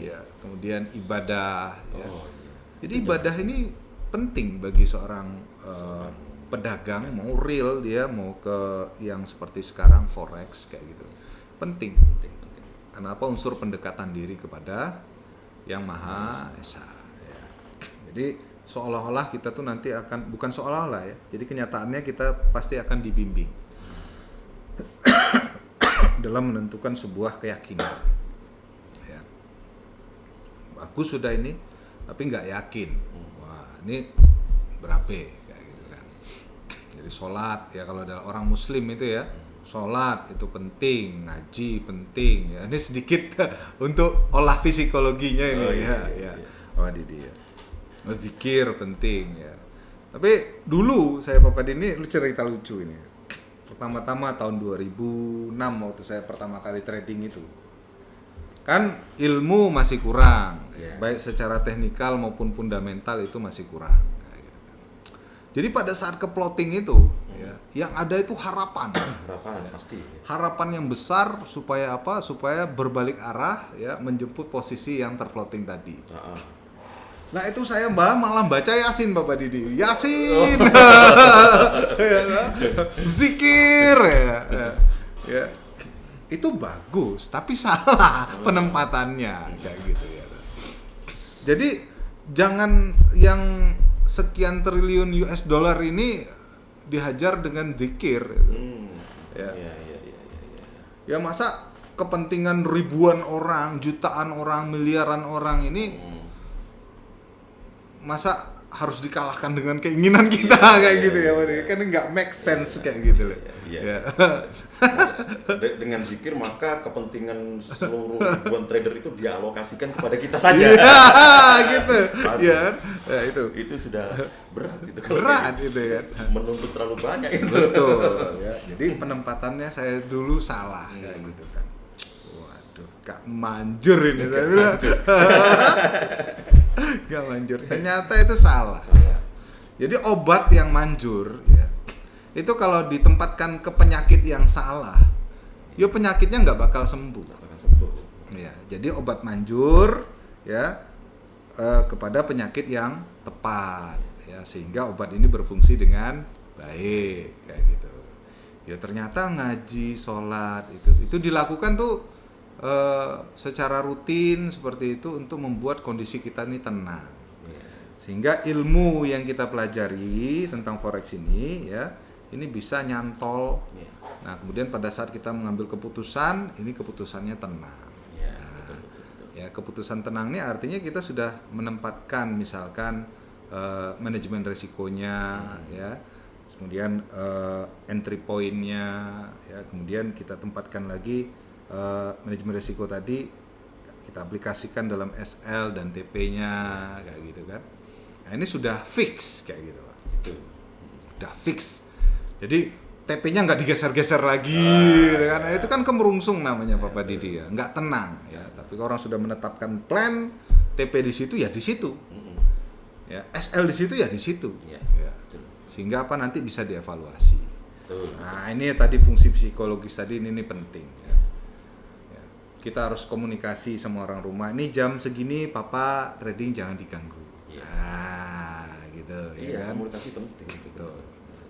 ya, kemudian ibadah. Ya. Oh iya. Jadi ibadah ini penting bagi seorang pedagang, mau real dia mau ke yang seperti sekarang forex kayak gitu. Penting. Kenapa unsur pendekatan diri kepada yang Maha Esa. Ya. Jadi seolah-olah kita tuh nanti akan, bukan seolah-olah ya. Jadi kenyataannya kita pasti akan dibimbing dalam menentukan sebuah keyakinan. Ya. Bagus sudah ini, tapi nggak yakin. Wah ini berabe kayak gitu kan. Jadi sholat ya, kalau ada orang Muslim itu ya, sholat itu penting, ngaji penting. Ya ini sedikit untuk olah psikologinya ini. Oh, iya. Wah Didi ya. Zikir penting ya. Tapi dulu saya Bapak Dini, lu cerita lucu ini. Pertama-tama tahun 2006 waktu saya pertama kali trading itu. Kan ilmu masih kurang, baik secara teknikal maupun fundamental itu masih kurang. Jadi pada saat ke plotting itu, ya, yang ada itu harapan. Harapan pasti. Harapan yang besar supaya apa? Supaya berbalik arah, ya, menjemput posisi yang terplotting tadi. Nah itu saya malah baca Yasin Bapak Didi. Yasin, zikir, ya. Itu bagus, tapi salah penempatannya kayak gitu ya. Jadi jangan yang sekian triliun US dollar ini dihajar dengan zikir. Ya. Ya masa kepentingan ribuan orang, jutaan orang, miliaran orang ini masa harus dikalahkan dengan keinginan kita kayak gitu ya, kan nggak make sense kayak gitu loh. Dengan zikir maka kepentingan seluruh ribuan trader itu dialokasikan kepada kita saja. Gitu. Ya, itu sudah berat itu. Berat itu ya. Menuntut terlalu banyak itu. Betul ya. Jadi penempatannya saya dulu salah kayak gitu kan. Waduh, Kak manjur ini saya bilang. Gak manjur, ternyata itu salah. Jadi obat yang manjur ya, itu kalau ditempatkan ke penyakit yang salah, ya penyakitnya nggak bakal sembuh. Ya, jadi obat manjur ya kepada penyakit yang tepat ya, sehingga obat ini berfungsi dengan baik kayak gitu. Ya ternyata ngaji, sholat itu dilakukan tuh secara rutin seperti itu untuk membuat kondisi kita ini tenang, sehingga ilmu yang kita pelajari tentang forex ini ya, ini bisa nyantol. Nah kemudian pada saat kita mengambil keputusan, ini keputusannya tenang. Betul. Ya keputusan tenang ini artinya kita sudah menempatkan misalkan manajemen risikonya, ya, kemudian entry point-nya, ya, kemudian kita tempatkan lagi manajemen risiko tadi kita aplikasikan dalam SL dan TP-nya kayak gitu kan. Nah ini sudah fix kayak gitu Pak. Itu udah fix. Jadi TP-nya nggak digeser-geser lagi, gitu kan? Nah, itu kan kemerungsung namanya Papa Didi ya, nggak tenang ya. Tapi kalau orang sudah menetapkan plan, TP di situ ya di situ, ya SL di situ ya di situ, Iya, ya. betul. Sehingga apa nanti bisa dievaluasi. Betul. Nah ini tadi fungsi psikologis tadi ini penting. Ya. Ya. Kita harus komunikasi sama orang rumah. Ini jam segini Papa trading jangan diganggu. Iya. Gitu. Iya, Ya kan? komunikasi penting itu. Betul.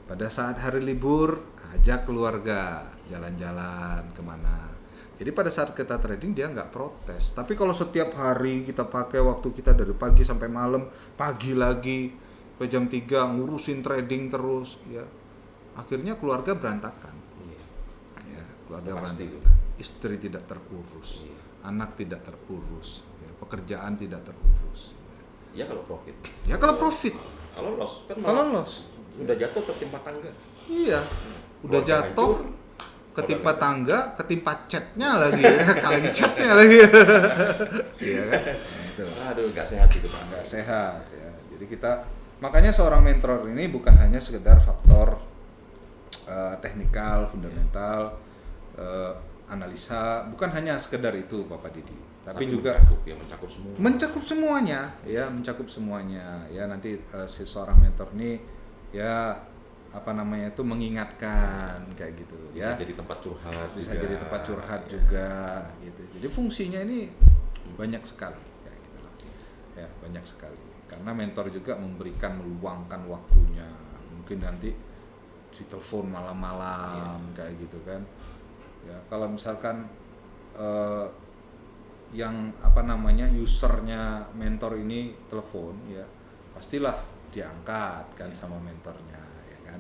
Pada saat hari libur, ajak keluarga jalan-jalan kemana. Jadi pada saat kita trading dia nggak protes. Tapi kalau setiap hari kita pakai waktu kita dari pagi sampai malam, pagi lagi sampai jam 3 ngurusin trading terus, ya akhirnya keluarga berantakan. Iya. Ya, keluarga Pasti. berantakan. Istri tidak terurus, Iya. anak tidak terurus, ya, pekerjaan tidak terurus. Ya kalau profit. Ya kalau profit, Kalau loss kan kalau malah loss. udah jatuh ketimpa tangga. Iya, udah Keluarga jatuh, hancur, ketimpa modal tangga, ketimpa catnya lagi, ya, kaleng catnya lagi. Iya kan? Gitu. Aduh, nggak sehat itu Pak. Nggak sehat. Ya. Jadi kita, makanya seorang mentor ini bukan hanya sekedar faktor teknikal, fundamental, analisa, bukan hanya sekedar itu, Bapak Didi. Tapi juga mencakup semua. mencakup semuanya, ya mencakup semuanya. Ya nanti si seorang mentor ini ya apa namanya itu mengingatkan kayak gitu Bisa ya, jadi tempat curhat bisa juga. jadi tempat curhat Ya. juga gitu. Jadi fungsinya ini banyak sekali kayak gitu loh. Ya banyak sekali karena mentor juga memberikan meluangkan waktunya, mungkin nanti ditelepon malam-malam kayak gitu kan ya. Kalau misalkan yang apa namanya usernya mentor ini telepon ya pastilah diangkat kan sama mentornya ya kan.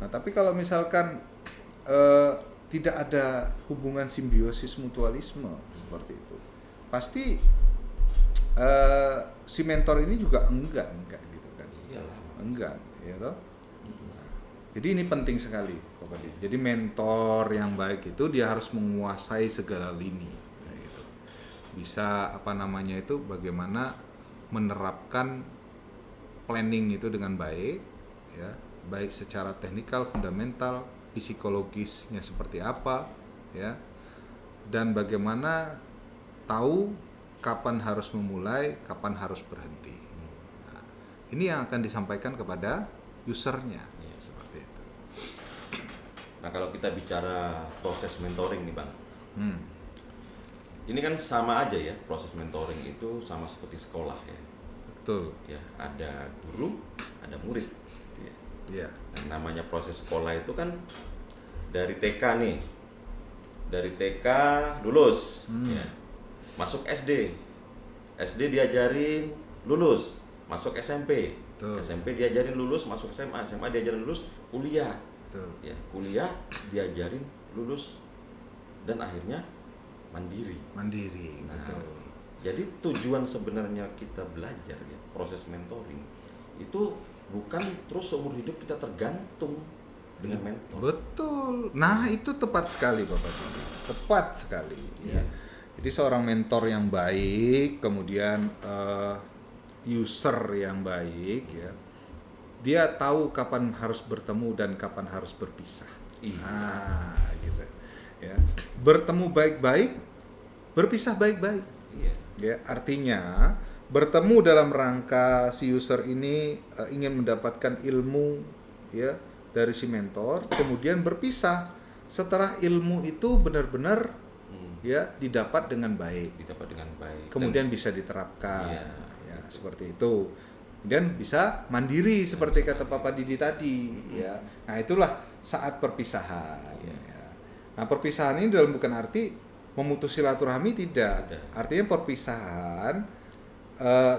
Nah tapi kalau misalkan tidak ada hubungan simbiosis mutualisme seperti itu, pasti si mentor ini juga enggan kayak gitu kan. Iyalah. Enggan ya toh. Nah, jadi ini penting sekali Bapak Didi. Jadi mentor yang baik itu dia harus menguasai segala lini kayak gitu. Bisa apa namanya itu bagaimana menerapkan planning itu dengan baik ya, baik secara teknikal, fundamental, psikologisnya seperti apa ya, dan bagaimana tahu kapan harus memulai, kapan harus berhenti. Nah, ini yang akan disampaikan kepada usernya Iya. seperti itu. Nah kalau kita bicara proses mentoring nih Bang, Hmm. ini kan sama aja ya, proses mentoring itu sama seperti sekolah ya. Betul. Ya ada guru, ada murid. Gitu ya. Iya. Dan namanya proses sekolah itu kan dari TK nih, dari TK lulus, ya. Masuk SD, SD diajarin lulus, masuk SMP, Betul. SMP diajarin lulus, masuk SMA, SMA diajarin lulus, kuliah, Betul. ya kuliah diajarin lulus, dan akhirnya mandiri. Mandiri. Nah, Betul. jadi tujuan sebenarnya kita belajar ya, proses mentoring itu bukan terus seumur hidup kita tergantung dengan mentor. Betul. Nah, itu tepat sekali Bapak Didi. Tepat sekali ya. Iya. Jadi seorang mentor yang baik, kemudian user yang baik ya. Dia tahu kapan harus bertemu dan kapan harus berpisah. Iya. Nah, gitu. Ya. Bertemu baik-baik, berpisah baik-baik. Iya. Ya, artinya bertemu dalam rangka si user ini ingin mendapatkan ilmu ya dari si mentor, kemudian berpisah setelah ilmu itu benar-benar ya didapat dengan baik, Didapat dengan baik. kemudian bisa diterapkan. Iya. Ya, seperti itu. Kemudian bisa mandiri seperti kata Papa Didi tadi ya. Nah, itulah saat perpisahan ya. Nah, perpisahan ini dalam bukan arti memutus silaturahmi tidak. Tidak. Artinya perpisahan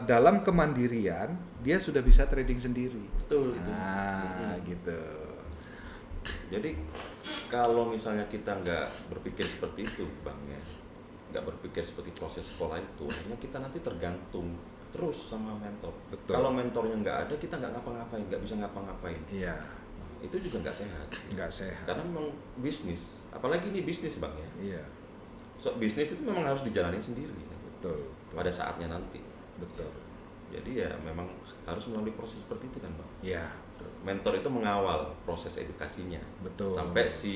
dalam kemandirian dia sudah bisa trading sendiri. Betul itu. Nah, gitu. Jadi kalau misalnya kita nggak berpikir seperti itu, Bang ya, nggak berpikir seperti proses sekolah itu, akhirnya kita nanti tergantung terus sama mentor. Betul. Kalau mentornya nggak ada, kita nggak ngapa-ngapain, nggak bisa ngapa-ngapain. Iya, Itu juga nggak sehat. nggak sehat. Karena memang bisnis, apalagi ini bisnis Bang ya. Iya, So bisnis itu memang harus dijalani sendiri. betul. Pada saatnya nanti. Betul. Jadi ya memang harus melalui proses seperti itu kan Bang. Ya, Mentor itu mengawal proses edukasinya betul. sampai si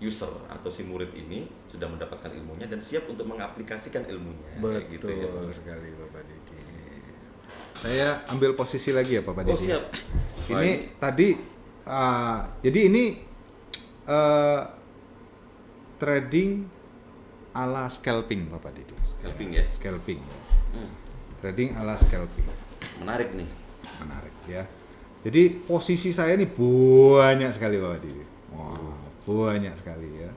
user atau si murid ini sudah mendapatkan ilmunya dan siap untuk mengaplikasikan ilmunya. Kayak Betul gitu ya, Bang. sekali Bapak Didi. Saya ambil posisi lagi ya Bapak Oh Didi. siap. Wah, Ini tadi, jadi ini trading ala scalping Bapak Didi. scalping ya. Scalping. Hmm, Trading ala scalping. menarik nih. Menarik ya. Jadi posisi saya ini banyak sekali Bapak Didi. Wah, banyak sekali ya.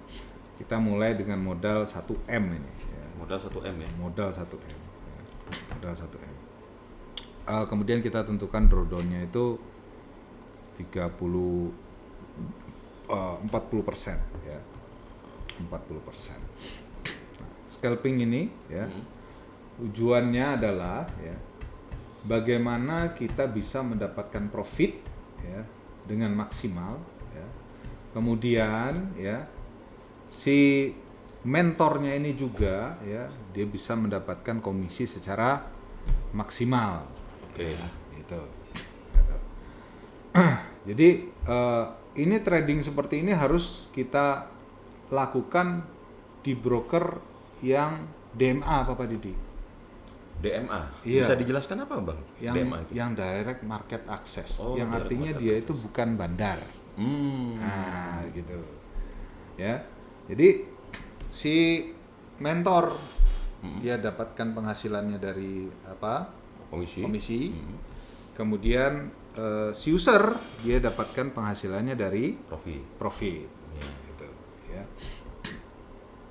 Kita mulai dengan modal 1M ini ya. Modal 1M ya. Modal 1M. Ya. Modal 1M. Kemudian kita tentukan drawdown-nya itu 40% ya. 40%. Nah, scalping ini ya. Tujuannya adalah ya bagaimana kita bisa mendapatkan profit ya dengan maksimal ya. Kemudian ya si mentornya ini juga ya dia bisa mendapatkan komisi secara maksimal. Oke. Ya, gitu. Jadi ini trading seperti ini harus kita lakukan di broker yang DMA Bapak Didi. DMA. Iya. Bisa dijelaskan apa Bang? DMA itu. Yang direct market access, Oh, yang direct artinya market dia access. itu bukan bandar. Hmm. Nah, gitu. Ya. Jadi si mentor dia dapatkan penghasilannya dari apa? Komisi. Komisi. Kemudian si user dia dapatkan penghasilannya dari Profit. profit. Ya. Gitu, ya.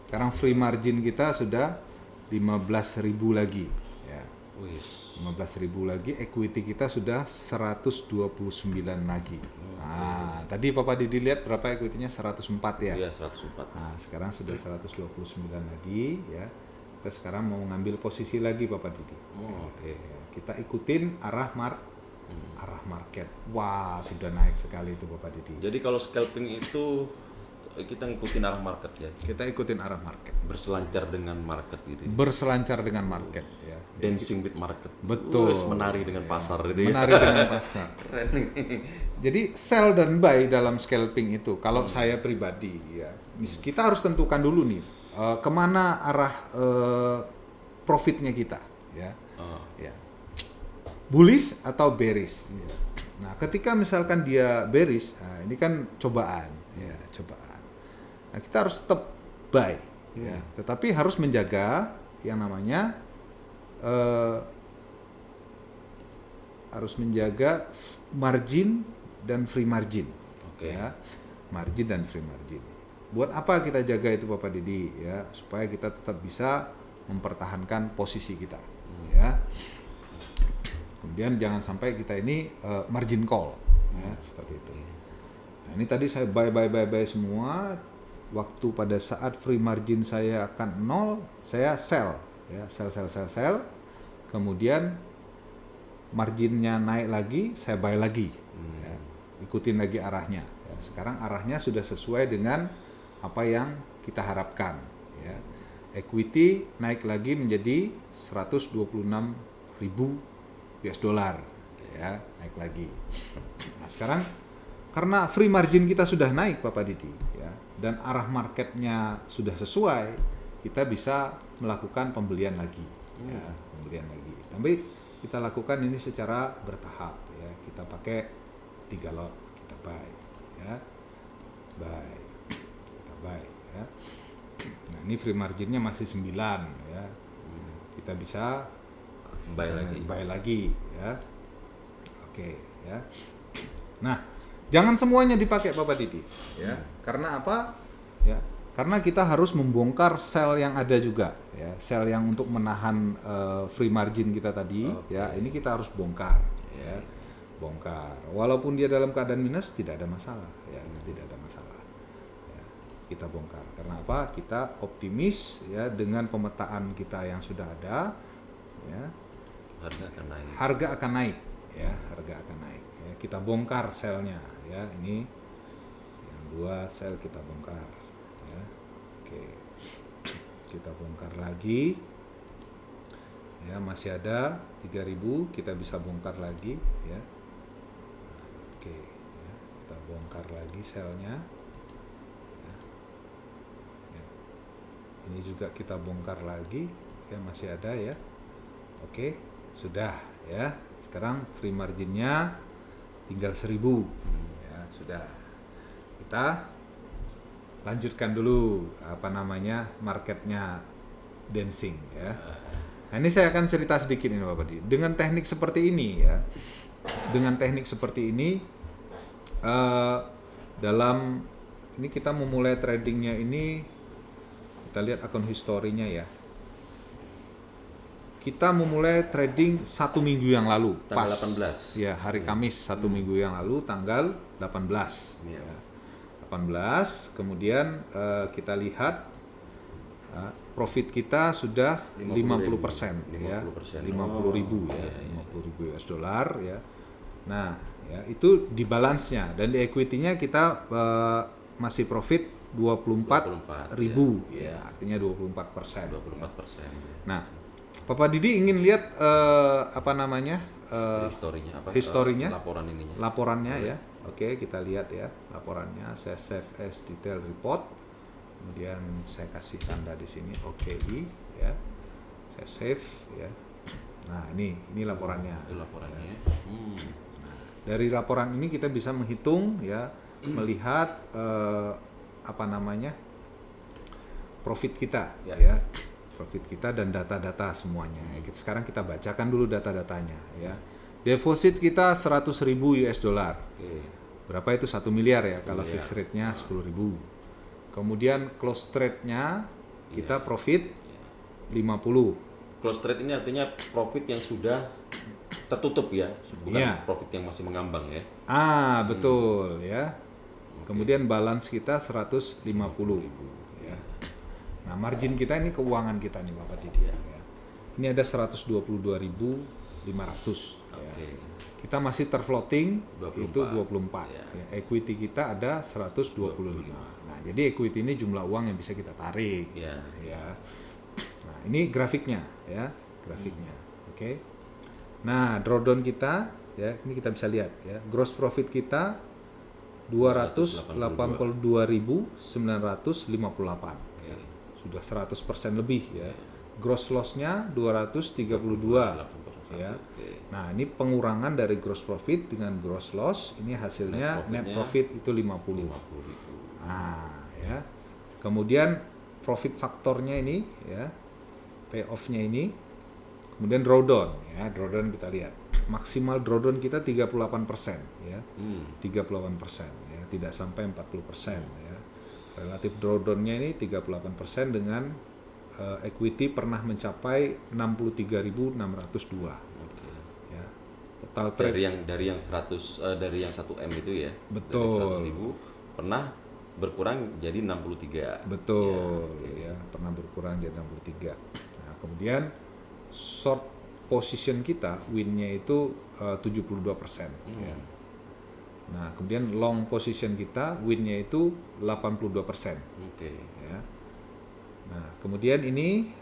Sekarang free margin kita sudah 15.000 lagi, ya. Wih. 15.000 lagi, equity kita sudah 129 lagi. Nah, tadi Bapak Didi lihat berapa equity-nya? 104 ya. Iya 104. Nah, sekarang sudah 129 lagi ya. Kita sekarang mau ngambil posisi lagi Bapak Didi. Oh, oke. Ya, kita ikutin arah market. Wah, sudah naik sekali itu Bapak Didi. Jadi kalau scalping itu kita ngikutin arah market ya. Kita ikutin arah market. Berselancar dengan market gitu. Ya. Berselancar dengan market ya. Dancing with market. Betul. Wes, menari dengan pasar itu ya. Menari dengan pasar. Keren nih. Jadi sell dan buy dalam scalping itu, kalau saya pribadi ya, kita harus tentukan dulu nih kemana arah profitnya kita, ya, Oh. ya, bullish atau bearish. Ya. Nah, ketika misalkan dia bearish, nah ini kan cobaan, ya, cobaan. Nah, kita harus tetap buy, ya, tetapi harus menjaga yang namanya harus menjaga margin dan free margin. Oke. Ya, margin dan free margin. Buat apa kita jaga itu Bapak Didi ya, supaya kita tetap bisa mempertahankan posisi kita ya. Kemudian jangan sampai kita ini margin call ya, seperti itu. Nah, ini tadi saya buy semua. Waktu pada saat free margin saya akan 0, saya sell ya, sell. Kemudian marginnya naik lagi, saya buy lagi. Ya. Ikutin lagi arahnya. Ya. Sekarang arahnya sudah sesuai dengan apa yang kita harapkan. Ya. Equity naik lagi menjadi 126.000 US dollar. Ya, naik lagi. Nah, sekarang karena free margin kita sudah naik Bapak Didi, ya, dan arah marketnya sudah sesuai, kita bisa melakukan pembelian lagi. Ya, pembelian lagi. Tapi kita lakukan ini secara bertahap ya. Kita pakai 3 lot, kita buy ya. Kita buy ya. Nah, ini free marginnya masih 9 ya. Kita bisa buy lagi ya. Oke ya. Nah, jangan semuanya dipakai Bapak Didi ya. Karena apa? Ya. Karena kita harus membongkar sell yang ada juga, ya, sell yang untuk menahan free margin kita tadi, ya, ini kita harus bongkar, ya, bongkar. Walaupun dia dalam keadaan minus tidak ada masalah, ya, tidak ada masalah. Ya, kita bongkar. Karena apa? Kita optimis, ya, dengan pemetaan kita yang sudah ada, ya, harga akan naik, ya, harga akan naik. Ya, kita bongkar sellnya, ya, ini yang 2 sell kita bongkar. Oke, kita bongkar lagi Ya, masih ada 3.000, kita bisa bongkar lagi ya. Oke, ya, kita bongkar lagi selnya. Ya. Ya. Ini juga kita bongkar lagi, ya masih ada ya. Oke, sudah ya. Sekarang free marginnya tinggal 1.000. Ya, sudah. Kita lanjutkan dulu marketnya dancing ya. Nah, ini saya akan cerita sedikit ini Bapak Di. Dengan teknik seperti ini ya, dalam ini kita memulai tradingnya ini, kita lihat akun historinya ya. Kita memulai trading 1 minggu yang lalu, tanggal pas 18. ya, hari Kamis 1 minggu yang lalu, tanggal 18 Iya. ya. 18, kemudian kita lihat profit kita sudah 50%, ya, 50.000 ya, 50.000 US dollar ya. Nah, ya itu di balance-nya, dan di equity-nya kita masih profit 24.000 ya, artinya 24%. 24%. Nah, Bapak Didi ingin lihat historinya, laporannya ya. Oke, kita lihat ya laporannya. Saya save as detail report. Kemudian saya kasih tanda di sini OKI ya. Saya save ya. Nah, ini laporannya. Itu laporannya. Ya. Dari laporan ini kita bisa menghitung ya, melihat profit kita ya. Profit kita dan data-data semuanya. Sekarang kita bacakan dulu data-datanya ya. Deposit kita 100.000 US dollar. Berapa itu? 1 miliar ya kalau fixed rate-nya 10.000. Kemudian close trade-nya kita profit 50. Close trade ini artinya profit yang sudah tertutup ya, bukan profit yang masih mengambang ya. Betul ya. Kemudian balance kita 150 ya. Nah, margin kita ini keuangan kita nih Bapak Didi ya. Ini ada 122.500 ya. Kita masih terfloating 24. Itu 24 ya. Equity kita ada 125. Nah, jadi equity ini jumlah uang yang bisa kita tarik ya. Nah, ini grafiknya ya, grafiknya. Oke. Nah, drawdown kita ya, ini kita bisa lihat ya. Gross profit kita 282.958 ya. Sudah 100% lebih ya. Gross loss-nya 232 ya. Nah, ini pengurangan dari gross profit dengan gross loss, ini hasilnya net profit itu 50. Nah, ya. Kemudian profit faktornya ini ya, payoff-nya ini. Kemudian drawdown ya, drawdown kita lihat. Maksimal drawdown kita 38% ya. 38% ya, tidak sampai 40% ya. Relatif drawdown-nya ini 38% dengan equity pernah mencapai 63.602. Ya. Total trade dari yang 1M itu ya. Betul. Dari 100.000 pernah berkurang jadi 63. Betul ya, pernah berkurang jadi 63. Nah, kemudian short position kita win-nya itu 72%. Ya. Nah, kemudian long position kita win-nya itu 82%. Ya. Nah, kemudian ini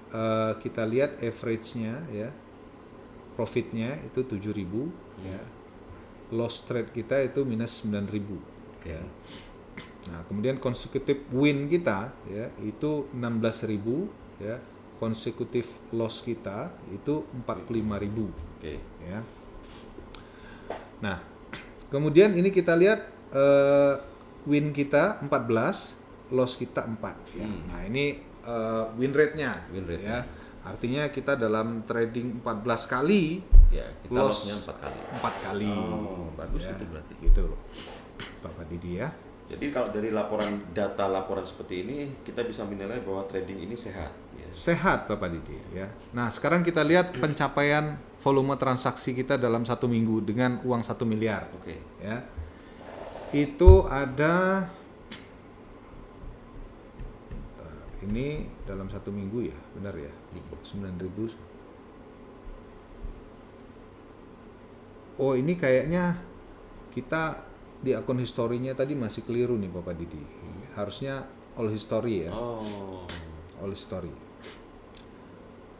kita lihat average-nya ya. Profitnya itu 7.000 ya. Loss trade kita itu minus 9.000 ya. Nah, kemudian consecutive win kita ya itu 16.000 ya. Consecutive loss kita itu 45.000 ya. Nah, kemudian ini kita lihat win kita 14, loss kita 4 ya. Nah, ini win rate-nya ya. Artinya kita dalam trading 14 kali ya, kita loss-nya 4 kali. Oh, bagus ya. Itu berarti. Gitu loh. Bapak Didi ya. Jadi kalau dari data laporan seperti ini kita bisa menilai bahwa trading ini sehat. Ya. Sehat Bapak Didi ya. Nah, sekarang kita lihat pencapaian volume transaksi kita dalam 1 minggu dengan uang 1 miliar. Ya. Itu ada ini dalam 1 minggu ya, benar ya? 9.000. Oh, ini kayaknya kita di akun historinya tadi masih keliru nih Bapak Didi. Harusnya all history ya. All history.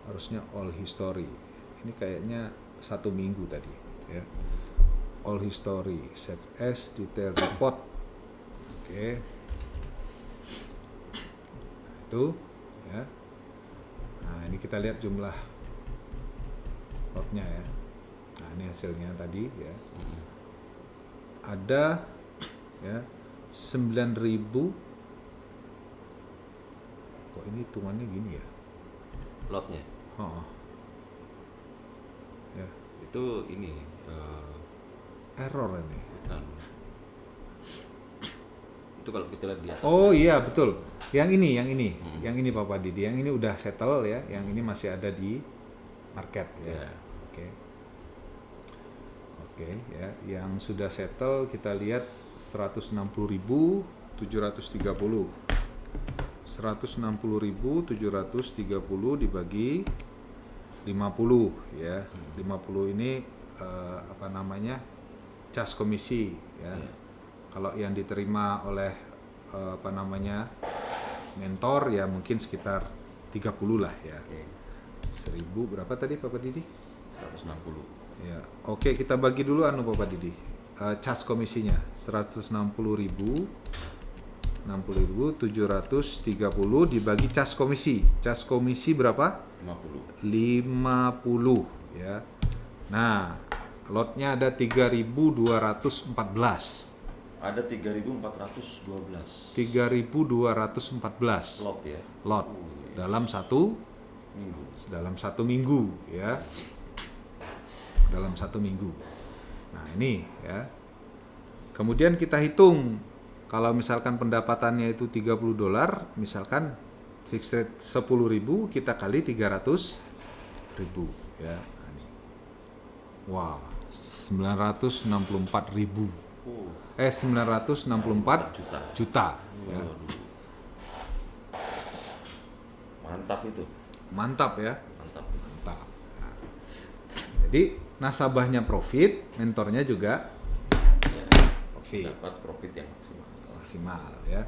Harusnya all history. Ini kayaknya 1 minggu tadi ya. All history, save as, detail report. Oke. Itu ya. Nah, ini kita lihat jumlah lotnya ya. Nah, ini hasilnya tadi ya. Ada ya 9.000. Kok ini hitungannya gini ya? Lotnya Oh. Ya, itu ini error ini. bukan. Itu kalau kita lihat di atas. Oh iya betul. Yang ini Papa Didi. Yang ini udah settle ya. Yang ini masih ada di market ya. Ya. Oke. Oke ya. Yang sudah settle kita lihat 160.730. 160.730 dibagi 50 ya. 50 ini apa namanya? Cas komisi ya. Kalau yang diterima oleh apa namanya? Mentor ya mungkin sekitar 30 lah ya. Oke. 1.000 berapa tadi Bapak Didi? 160. Ya. Oke, kita bagi dulu Bapak Didi. Cas komisinya 60.730 dibagi cas komisi. Cas komisi berapa? 50. 50 ya. Nah, lotnya ada 3.214. Ada 3.412 3.214 lot ya. lot dalam satu Minggu. ya. Dalam 1 minggu. Nah, ini ya. Kemudian kita hitung kalau misalkan pendapatannya itu $30, misalkan fixed rate 10.000 kita kali 300.000 ya. Nah, ini. Wow, 964.000. 964 juta ya. Mantap itu. Mantap ya. Mantap. Nah, jadi nasabahnya profit, mentornya juga profit. Dapat profit yang Maksimal ya.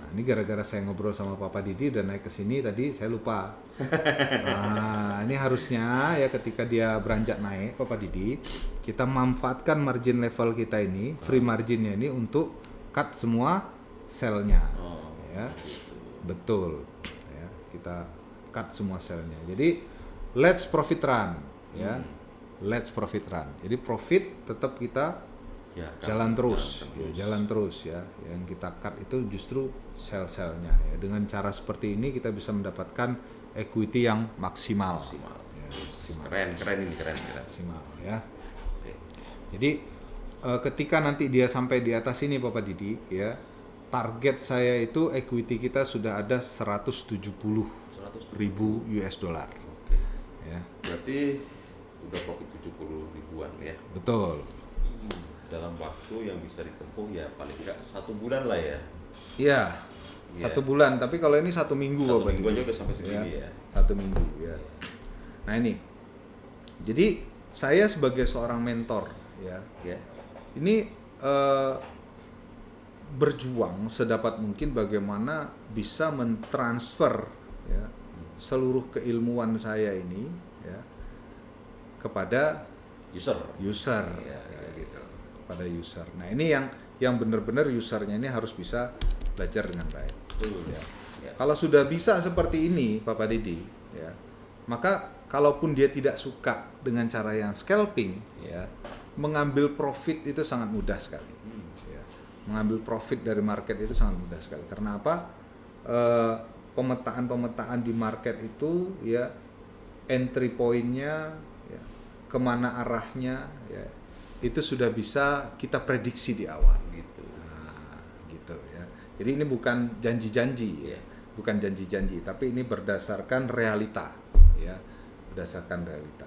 Nah, ini gara-gara saya ngobrol sama Papa Didi dan naik ke sini tadi saya lupa. Nah, ini harusnya ya ketika dia beranjak naik Papa Didi, kita manfaatkan margin level kita ini, free marginnya ini untuk cut semua selnya. Ya. Betul. Ya, kita cut semua selnya. Jadi let's profit run ya. Let's profit run. Jadi profit tetap kita jalan terus ya. Yang kita cut itu justru sel-selnya ya. Dengan cara seperti ini kita bisa mendapatkan equity yang maksimal. Ya, keren ini. Maksimal ya. Jadi ketika nanti dia sampai di atas ini Bapak Didi ya, target saya itu equity kita sudah ada 170.000 US dollar. Oke. Ya. Berarti udah profit 70 ribuan ya. Betul. Dalam waktu yang bisa ditempuh ya paling enggak 1 bulan lah ya. Iya. 1 bulan, tapi kalau ini 1 minggu 1 Bapak minggu Didi. aja udah sampai segini ya. 1 minggu ya. Nah ini. Jadi saya sebagai seorang mentor ya. Ini berjuang sedapat mungkin bagaimana bisa mentransfer ya seluruh keilmuan saya ini ya kepada user ya, gitu, kepada user. Nah ini yang benar-benar usernya ini harus bisa belajar dengan baik. Betul. Ya. Kalau sudah bisa seperti ini Bapak Didi ya, maka kalaupun dia tidak suka dengan cara yang scalping ya, mengambil profit itu sangat mudah sekali. Ya. Mengambil profit dari market itu sangat mudah sekali. Karena apa? Pemetaan di market itu ya, entry point-nya ya, kemana arahnya ya, itu sudah bisa kita prediksi di awal gitu. Nah, gitu ya. Jadi ini bukan janji-janji ya, bukan janji-janji, tapi ini berdasarkan realita ya, berdasarkan realita.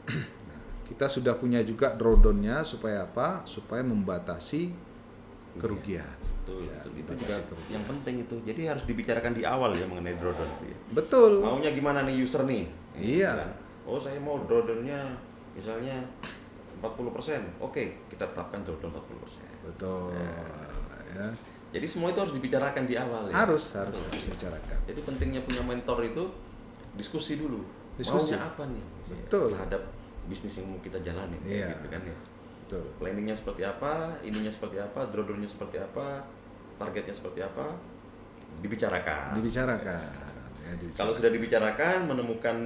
Nah, kita sudah punya juga drawdown-nya supaya apa? Supaya membatasi kerugian. Betul, Ya, itu membatasi juga kerugian. yang penting itu. Jadi harus dibicarakan di awal ya mengenai drawdown itu ya. Betul. Maunya gimana nih user nih? Iya. Kan? Oh saya mau drawdown-nya misalnya 40%. Oke, kita tetapkan drawdown 40%. Betul. Ya. Jadi semua itu harus dibicarakan di awal ya. Harus dibicarakan. Jadi pentingnya punya mentor itu diskusi dulu. Diskusi. maunya apa nih Betul. terhadap bisnis yang mau kita jalani, Iya. gitu kan ya. Betul. Planningnya seperti apa, ininya seperti apa, drawdownnya seperti apa, targetnya seperti apa, dibicarakan. Dibicarakan. Ya, Kalau sudah dibicarakan, menemukan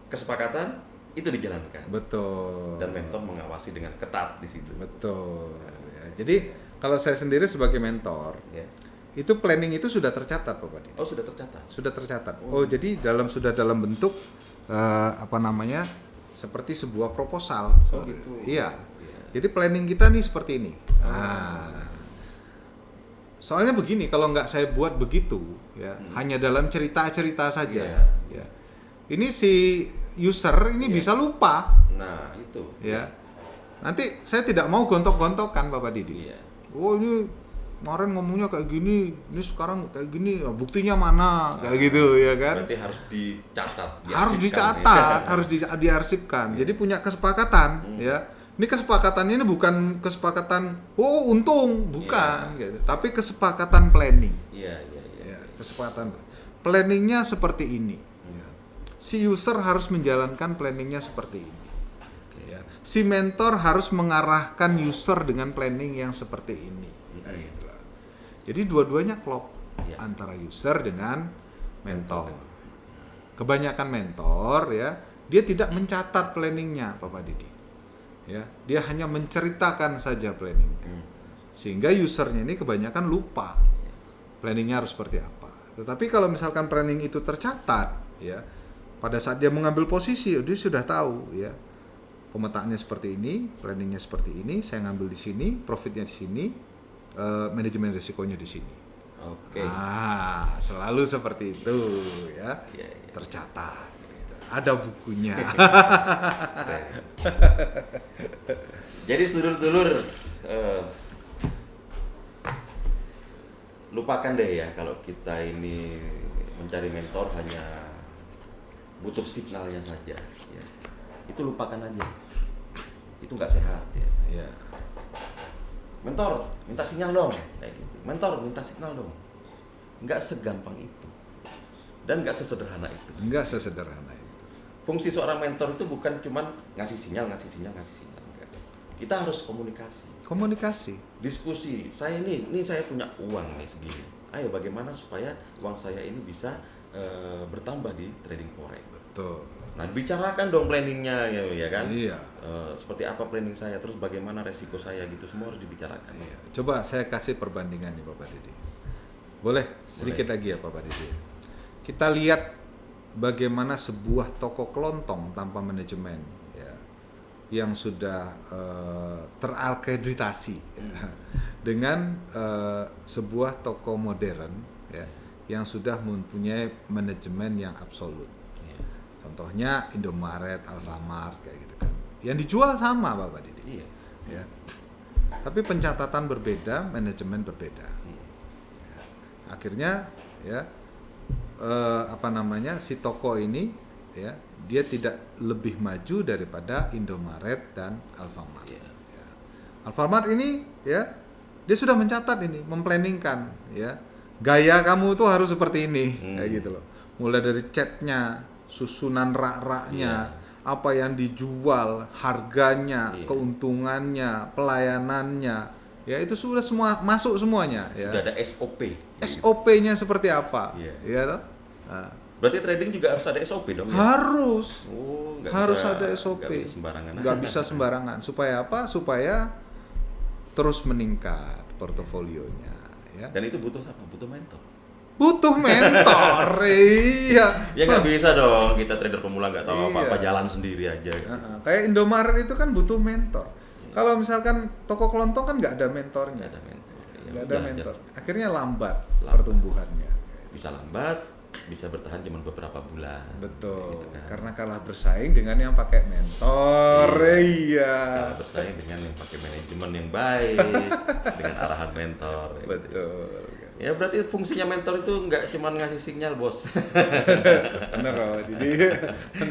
kesepakatan, itu dijalankan. Betul. Dan mentor mengawasi dengan ketat di situ. Betul. Ya, jadi kalau saya sendiri sebagai mentor, Ya. itu planning itu sudah tercatat, Pak Padi. Oh, sudah tercatat. Sudah tercatat. Oh, jadi sudah dalam bentuk apa namanya? Seperti sebuah proposal. Oh, gitu. Iya. Iya. Jadi planning kita nih seperti ini. Nah, soalnya begini, kalau nggak saya buat begitu, ya, hanya dalam cerita-cerita saja. Iya. Ya. Ini si user ini bisa lupa, Nah, itu. ya. Nanti saya tidak mau gontok-gontokan, Bapak Didi. Iya. Oh, ini kemarin ngomongnya kayak gini, ini sekarang kayak gini, ya, buktinya mana, kayak gitu, ya kan? Berarti harus dicatat. Harus diarsipkan, dicatat, ya. harus diarsipkan. Jadi punya kesepakatan, ya. Ini kesepakatannya ini bukan kesepakatan, oh untung, bukan, gitu. Tapi kesepakatan planning. Iya, iya, iya. Ya, kesepakatan planningnya seperti ini. Ya. Si user harus menjalankan planningnya seperti ini. Ya. Si mentor harus mengarahkan user dengan planning yang seperti ini. Nah, gitu lah. Jadi dua-duanya klop Ya. antara user dengan mentor. Kebanyakan mentor ya, dia tidak mencatat planningnya, Bapak Didi. Ya, dia hanya menceritakan saja planningnya. Sehingga usernya ini kebanyakan lupa planningnya harus seperti apa. Tetapi kalau misalkan planning itu tercatat, ya, pada saat dia mengambil posisi, dia sudah tahu, ya, pemetaannya seperti ini, planningnya seperti ini, saya ngambil di sini, profitnya di sini, manajemen risikonya di sini. Oke. Selalu seperti itu, ya, Iya, iya. tercatat. Gitu. Ada bukunya. Jadi sedulur-sedulur, lupakan deh ya kalau kita ini mencari mentor hanya butuh signalnya saja. Ya. Itu lupakan aja. Itu nggak sehat ya. Ya. Mentor, minta sinyal dong, kayak gitu. Mentor, minta signal dong. Nggak segampang itu. Dan nggak sesederhana itu. Enggak sesederhana itu. Fungsi seorang mentor itu bukan cuman ngasih sinyal. Enggak. Kita harus komunikasi, Komunikasi. diskusi. Saya ini saya punya uang nih segini. Ayo bagaimana supaya uang saya ini bisa bertambah di trading forex. Betul. Nah, bicarakan dong planningnya ya kan? Iya. Seperti apa planning saya, terus bagaimana resiko saya gitu, semua harus dibicarakan. Iya. Coba saya kasih perbandingan nih Bapak Didi. Boleh sedikit lagi ya Bapak Didi. Kita lihat bagaimana sebuah toko kelontong tanpa manajemen ya, yang sudah terakreditasi ya, dengan sebuah toko modern ya, yang sudah mempunyai manajemen yang absolut. Iya. Contohnya Indomaret, Alfamart kayak gitu kan. Yang dijual sama Bapak Didi. Iya. Ya. Tapi pencatatan berbeda, manajemen berbeda. Ya. Akhirnya ya si toko ini ya, dia tidak lebih maju daripada Indomaret dan Alfamart. Iya. Ya. Alfamart ini ya, dia sudah mencatat ini, memplanningkan ya. Gaya kamu tuh harus seperti ini, kayak gitu loh. Mulai dari catnya, susunan rak-raknya, apa yang dijual, harganya, keuntungannya, pelayanannya, ya itu sudah semua masuk semuanya. Ya. Sudah ada SOP. SOP-nya seperti apa? Iya. Ya toh? Nah, Berarti trading juga harus ada SOP dong ya? harus, Oh, nggak harus bisa- ada SOP. nggak bisa sembarangan. Nggak bisa sembarangan. Supaya apa? Supaya terus meningkat portofolionya. Ya. Dan itu butuh apa? Butuh mentor. Butuh mentor, iya. Ya nggak bisa dong, kita trader pemula nggak tahu Iya. apa-apa, jalan sendiri aja. Kayak Indomaret itu kan butuh mentor. Kalau misalkan toko kelontong kan nggak ada mentornya, Nggak ada mentor. Ya, nggak ada udah, mentor. Akhirnya lambat Lambat. pertumbuhannya. Bisa lambat, bisa bertahan cuma beberapa bulan. Betul. Gitu kan. Karena kalah bersaing dengan yang pakai mentor. Iya. Kalah bersaing dengan yang pakai manajemen yang baik, dengan arahan mentor. ya gitu. Betul. Ya berarti fungsinya mentor itu nggak cuma ngasih sinyal, bos. Bener loh. Jadi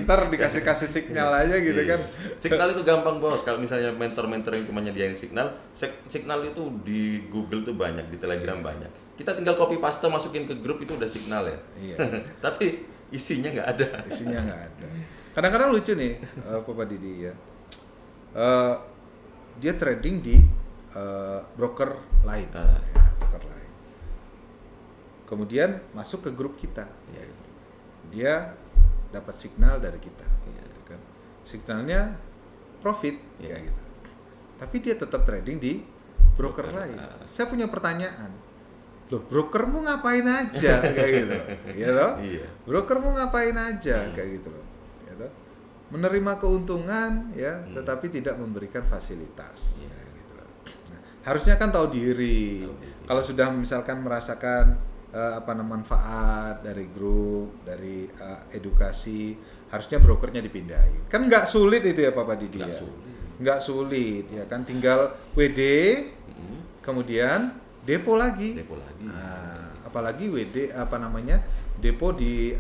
ntar dikasih sinyal aja gitu Iya. kan. Signal itu gampang, bos. Kalau misalnya mentor-mentor yang cuma nyediain signal, signal itu di Google tuh banyak, di Telegram banyak. Kita tinggal copy paste masukin ke grup itu udah signal ya. Iya. Tapi isinya nggak ada. Isinya nggak ada. Kadang-kadang lucu nih, Pak Didi ya. Dia trading di broker lain, Ah. ya, broker lain. Kemudian masuk ke grup kita. Iya. Dia dapat signal dari kita, Iya. gitu kan. Signalnya profit, Iya. kayak gitu. Tapi dia tetap trading di broker Broker, lain. ah. Saya punya pertanyaan. Loh, brokermu ngapain aja kayak gitu. Ya toh? Iya. Brokermu ngapain aja kayak gitu loh. Ya toh? Menerima keuntungan ya, tetapi tidak memberikan fasilitas. Iya. Kayak gitu loh. Nah, harusnya kan tahu diri. Tahu diri. Kalau sudah misalkan merasakan manfaat dari grup, dari edukasi, harusnya brokernya dipindahin. Kan nggak sulit itu ya Pak Didi Nggak ya. sulit. Nggak sulit ya kan, tinggal WD kemudian depo lagi. Depo lagi. Nah, apalagi WD depo di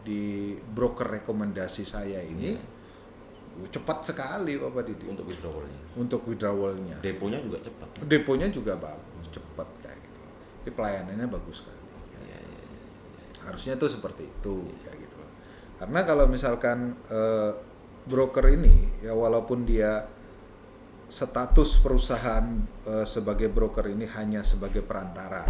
di broker rekomendasi saya ini cepat sekali Bapak Didi Untuk withdrawalnya. untuk withdrawalnya. Deponya juga cepat. Deponya juga bagus, cepat kayak gitu. Jadi pelayanannya bagus sekali. Iya, iya. Harusnya tuh seperti itu kayak gitu loh. Karena kalau misalkan broker ini ya, walaupun dia status perusahaan sebagai broker ini hanya sebagai perantara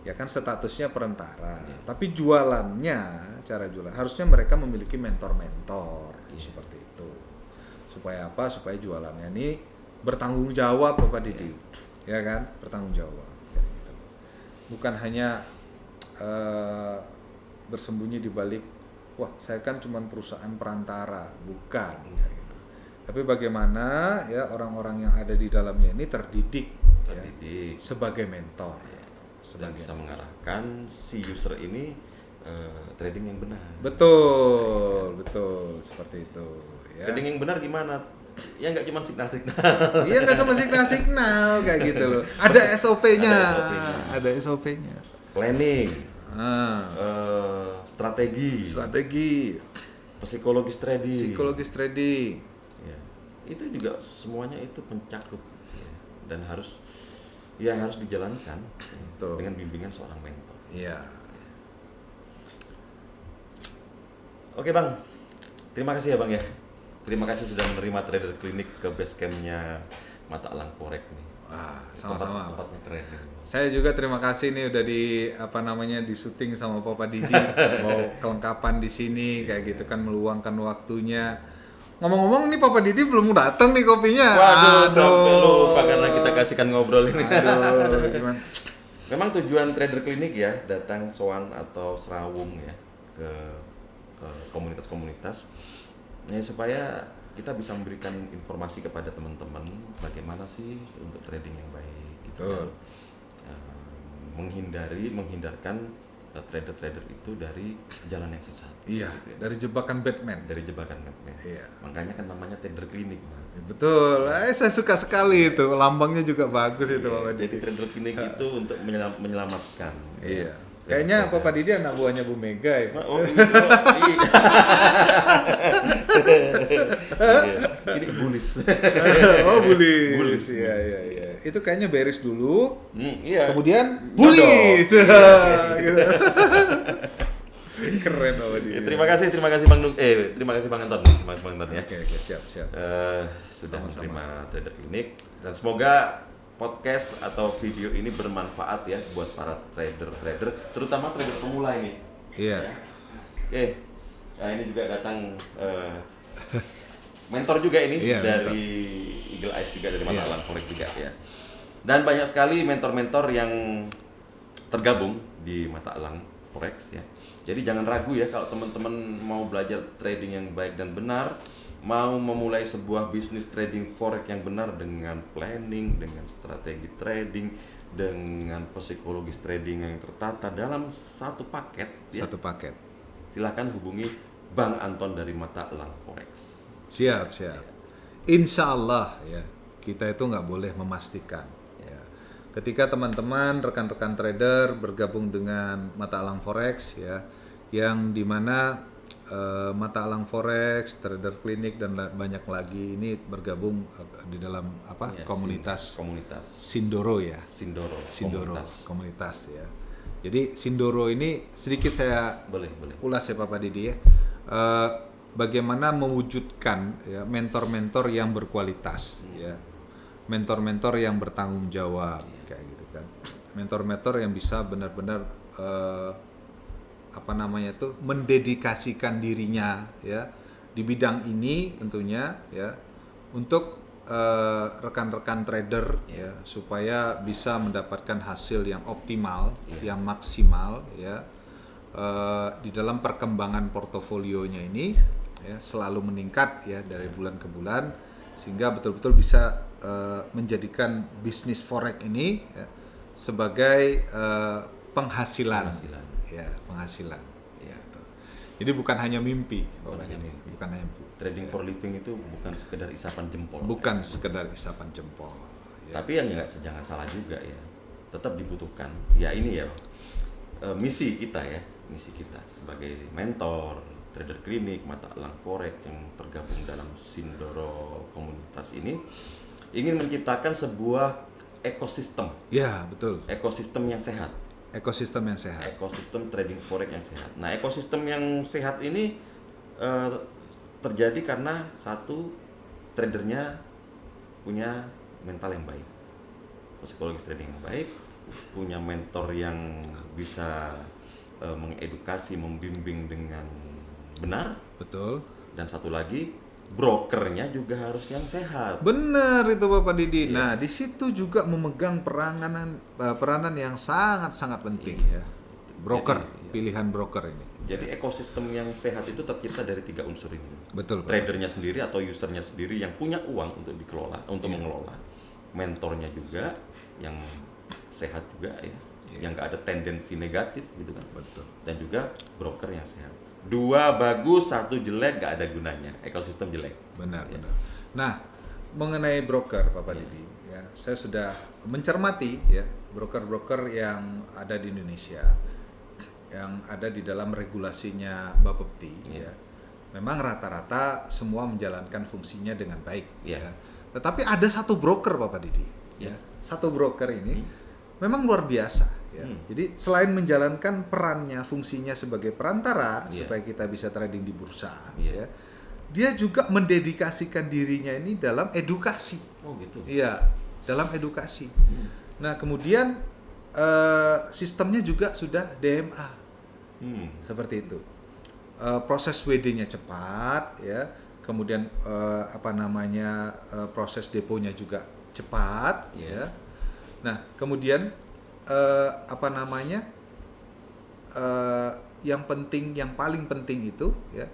ya kan statusnya perantara, tapi jualannya, cara jualan harusnya mereka memiliki mentor-mentor seperti itu. Supaya apa? Supaya jualannya ini bertanggung jawab Bapak Didi. Ya kan? Bertanggung jawab kayak gitu. Bukan hanya bersembunyi di balik, wah saya kan cuma perusahaan perantara, bukan. Kayak gitu. Tapi bagaimana ya orang-orang yang ada di dalamnya ini terdidik ya, sebagai mentor, Dan bisa mengarahkan si user ini trading yang benar. Betul, betul seperti itu. Ya. Trading yang benar gimana? Ya nggak cuma signal-signal. Iya nggak cuma signal-signal kayak gitu loh. Ada SOP-nya. Ada SOP-nya. Planning, Ah, strategi, psikologis trading. Ya, itu juga semuanya itu mencakup ya, dan harus dijalankan Betul. dengan bimbingan seorang mentor. Iya. Oke Bang, terima kasih ya Bang ya. Terima kasih sudah menerima Trader Clinic ke base campnya Mata Elang Forex nih. Wah, sama-sama. Tempatnya keren. Saya juga terima kasih nih udah di syuting sama Papa Didi, mau kelengkapan di sini kayak gitu kan, meluangkan waktunya. Ngomong-ngomong nih Papa Didi belum datang nih kopinya. Waduh, sampai lupa karena kita kasihkan ngobrol ini. Aduh, gimana? Memang tujuan Trader Clinic ya, datang sowan atau serawung ya ke komunitas-komunitas ya, supaya kita bisa memberikan informasi kepada teman-teman bagaimana sih untuk trading yang baik gitu. Menghindarkan trader-trader itu dari jalan yang sesat. Iya, gitu ya. dari jebakan Batman. Dari jebakan Batman. Iya. Makanya kan namanya Trader Clinic. Betul, saya suka sekali itu, lambangnya juga bagus itu Iya, Papa jadi Didi. Trader Clinic itu untuk menyelamatkan. Iya. Ya, Kayaknya Papa Didi anak buahnya Bu Mega ya. Oh, gitu. Iya. Ini bullish. Oh, bullish. Bullish. Iya. Itu kayaknya beres dulu. Iya. Kemudian Nyodok. bullish. Gitu. Keren Papa Didi. Terima kasih Bang terima kasih Bang Anton. Terima kasih Bang Anton ya. Oke, siap. Sudah Sama-sama. menerima Trader Clinic dan semoga podcast atau video ini bermanfaat ya buat para trader, terutama trader pemula ini. Iya. Oke. Nah, ini juga datang mentor juga ini Iya, dari Eagle Eyes juga, dari Mata Iya. Elang Forex juga ya. Dan banyak sekali mentor-mentor yang tergabung di Mata Elang Forex ya. Jadi jangan ragu ya kalau teman-teman mau belajar trading yang baik dan benar, mau memulai sebuah bisnis trading forex yang benar dengan planning, dengan strategi trading, dengan psikologis trading yang tertata dalam satu paket ya. Satu paket. Silakan hubungi Bang Anton dari Mata Elang Forex. Siap. Insya Allah ya, kita itu nggak boleh memastikan. Ya. Ketika teman-teman, rekan-rekan trader bergabung dengan Mata Elang Forex ya, yang dimana Mata Elang Forex, Trader Clinic dan banyak lagi ini bergabung di dalam Ya, komunitas komunitas Sindoro ya. Sindoro Komunitas ya. Jadi Sindoro ini sedikit saya Boleh. ulas ya Pak Didi ya. Bagaimana mewujudkan ya, mentor-mentor yang berkualitas ya. Mentor-mentor yang bertanggung jawab kayak gitu kan. Mentor-mentor yang bisa benar-benar mendedikasikan dirinya ya di bidang ini tentunya ya untuk rekan-rekan trader ya supaya bisa mendapatkan hasil yang optimal, yang maksimal ya di dalam perkembangan portofolionya ini ya selalu meningkat ya dari bulan ke bulan sehingga betul-betul bisa menjadikan bisnis forex ini ya, sebagai penghasilan. Ya, penghasilan. Ya, tuh. Jadi bukan hanya mimpi, bukan hanya mimpi. Trading for living itu bukan sekedar isapan jempol. Bukan sekedar isapan jempol. Ya. Tapi yang jangan salah juga ya, tetap dibutuhkan. Ya ini ya misi kita sebagai mentor, trader klinik, mata elang forex yang tergabung dalam Sindoro komunitas ini ingin menciptakan sebuah ekosistem. Ya, betul. Ekosistem yang sehat. Ekosistem yang sehat. Ekosistem trading forex yang sehat. Nah, ekosistem yang sehat ini terjadi karena satu, tradernya punya mental yang baik, psikologis trading yang baik, punya mentor yang bisa mengedukasi, membimbing dengan benar. Betul. Dan satu lagi, brokernya juga harus yang sehat. Benar itu Bapak Didi. Iya. Nah, di situ juga memegang peranan yang sangat-sangat penting ya. Broker, pilihan broker ini. Jadi ekosistem yang sehat itu tercipta dari 3 unsur ini. Betul. Tradernya sendiri atau usernya sendiri yang punya uang untuk dikelola, untuk mengelola. Mentornya juga yang sehat juga ya, yang nggak ada tendensi negatif gitu kan. Betul. Dan juga broker yang sehat. 2 bagus, 1 jelek, nggak ada gunanya. Ekosistem jelek. Benar. Nah, mengenai broker Bapak Didi, ya, saya sudah mencermati ya broker-broker yang ada di Indonesia, yang ada di dalam regulasinya Bapepti. Ya. Memang rata-rata semua menjalankan fungsinya dengan baik. Ya. Tetapi ada satu broker Bapak Didi. Ya. Satu broker ini memang luar biasa. Ya. Jadi selain menjalankan perannya, fungsinya sebagai perantara supaya kita bisa trading di bursa, ya, dia juga mendedikasikan dirinya ini dalam edukasi. Oh gitu. Iya, dalam edukasi. Nah kemudian sistemnya juga sudah DMA, seperti itu. Proses WD-nya cepat, ya. Kemudian proses deponya juga cepat, ya. Nah kemudian yang penting, yang paling penting itu ya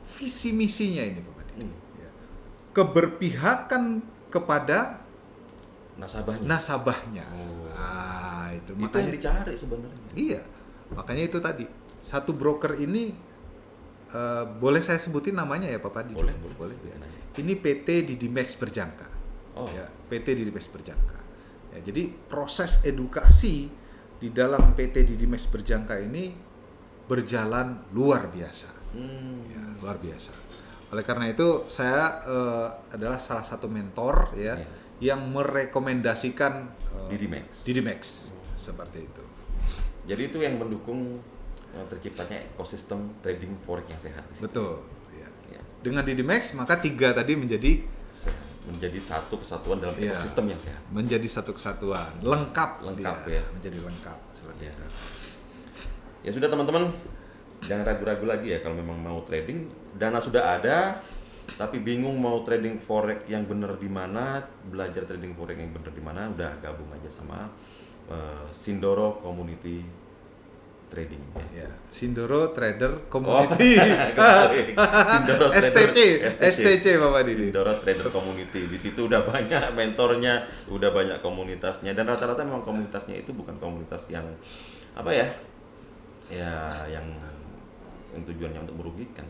visi misinya ini Pak Didi. Ya. Keberpihakan kepada nasabahnya. Itu makanya yang dicari sebenarnya. Iya, makanya itu tadi satu broker ini boleh saya sebutin namanya ya Pak Didi? Boleh ya. Ini PT Didimex Berjangka. Ya, PT Didimex Berjangka. Ya, jadi proses edukasi di dalam PT Didimex Berjangka ini berjalan luar biasa. Ya, luar biasa. Oleh karena itu saya adalah salah satu mentor ya yang merekomendasikan Didimex seperti itu. Jadi itu yang mendukung terciptanya ekosistem trading forex yang sehat. Betul. Ya. Dengan Didimex maka 3 tadi menjadi satu kesatuan dalam ekosistem yang sehat. Menjadi satu kesatuan, lengkap ya. Menjadi lengkap seperti itu. Ya sudah teman-teman, jangan ragu-ragu lagi ya kalau memang mau trading, dana sudah ada, tapi bingung mau trading forex yang benar di mana, belajar trading forex yang benar di mana, udah gabung aja sama Sindoro Community Trading. Ya. Sindoro Trader Community. Sindoro STC Bapak Didi. Sindoro Trader Community. Di situ udah banyak mentornya, udah banyak komunitasnya, dan rata-rata memang komunitasnya itu bukan komunitas yang yang tujuannya untuk merugikan.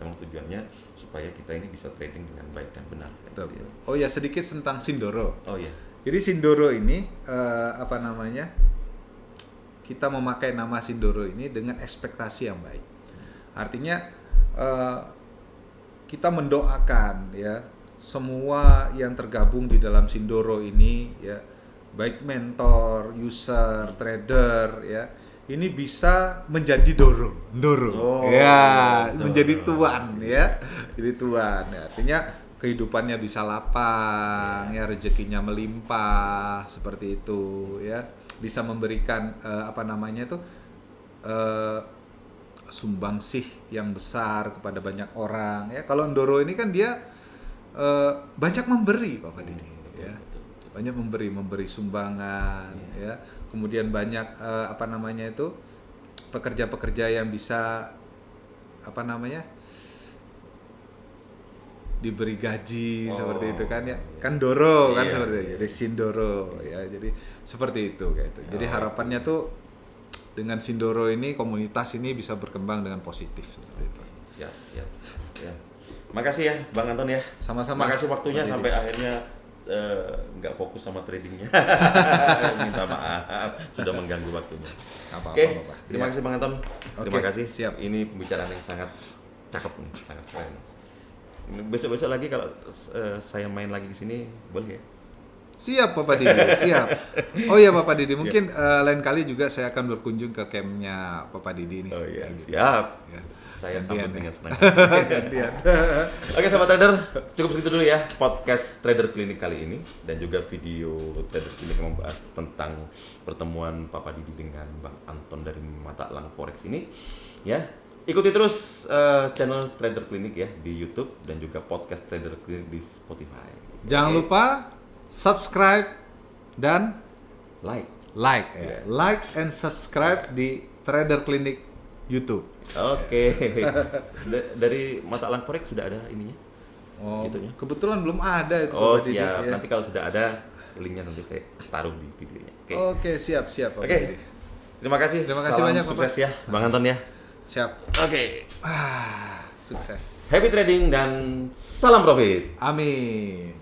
Memang tujuannya supaya kita ini bisa trading dengan baik dan benar. Betul. Oh ya, sedikit tentang Sindoro. Oh ya. Jadi Sindoro ini kita memakai nama Sindoro ini dengan ekspektasi yang baik. Artinya kita mendoakan ya semua yang tergabung di dalam Sindoro ini ya, baik mentor, user, trader ya, ini bisa menjadi doro. Oh, Ya, doro. menjadi tuan ya. Jadi tuan. Ya, artinya kehidupannya bisa lapang, ya rezekinya melimpah seperti itu ya. Bisa memberikan apa namanya itu sumbangsih yang besar kepada banyak orang ya. Kalau Ndoro ini kan dia banyak memberi Bapak Didi ya. Banyak memberi sumbangan ya. Kemudian banyak apa namanya itu pekerja-pekerja yang bisa apa namanya diberi gaji seperti itu kan ya. Kan Doro kan Iya, seperti itu. iya. Jadi Sindoro ya. Jadi seperti itu kayak itu. Jadi harapannya tuh dengan Sindoro ini komunitas ini bisa berkembang dengan positif seperti itu. Siap. Ya. Makasih ya Bang Anton ya. Sama-sama. Makasih waktunya Bang sampai Didi. akhirnya nggak fokus sama tradingnya. Minta maaf sudah mengganggu waktunya. Apa-apa, Oke, Bapak. terima Ya. kasih Bang Anton. Terima Oke, kasih. siap. Ini pembicaraan yang sangat cakep nih, sangat keren. Besok-besok lagi kalau saya main lagi di sini boleh ya? Siap Bapak Didi, siap. Oh iya Bapak Didi, mungkin lain kali juga saya akan berkunjung ke campnya Bapak Didi nih. Oh iya, Kayak gitu. siap. Ya. Saya Gantian sambut ya. dengan senang. Gantian. Oke sahabat trader, cukup segitu dulu ya podcast Trader Clinic kali ini dan juga video Trader Clinic yang membahas tentang pertemuan Papa Didi dengan Bang Anton dari Mata Elang Forex ini. Ya, ikuti terus channel Trader Clinic ya di YouTube dan juga podcast Trader Clinic di Spotify. Jangan Oke, lupa subscribe dan like. like ya. Iya. Like and subscribe di Trader Clinic YouTube. Oke, dari Mata Elang Forex sudah ada ininya. Oh, Itunya. kebetulan belum ada itu Oh Bapak Didi, siap, ya. nanti kalau sudah ada linknya nanti saya taruh di videonya. Oke. Oke, siap Bapak Oke, Didi. terima kasih. Terima kasih Salam banyak, sukses Bapak. ya, Bang Anton ya. Siap. Oke, Sukses. happy trading dan salam profit. Amin.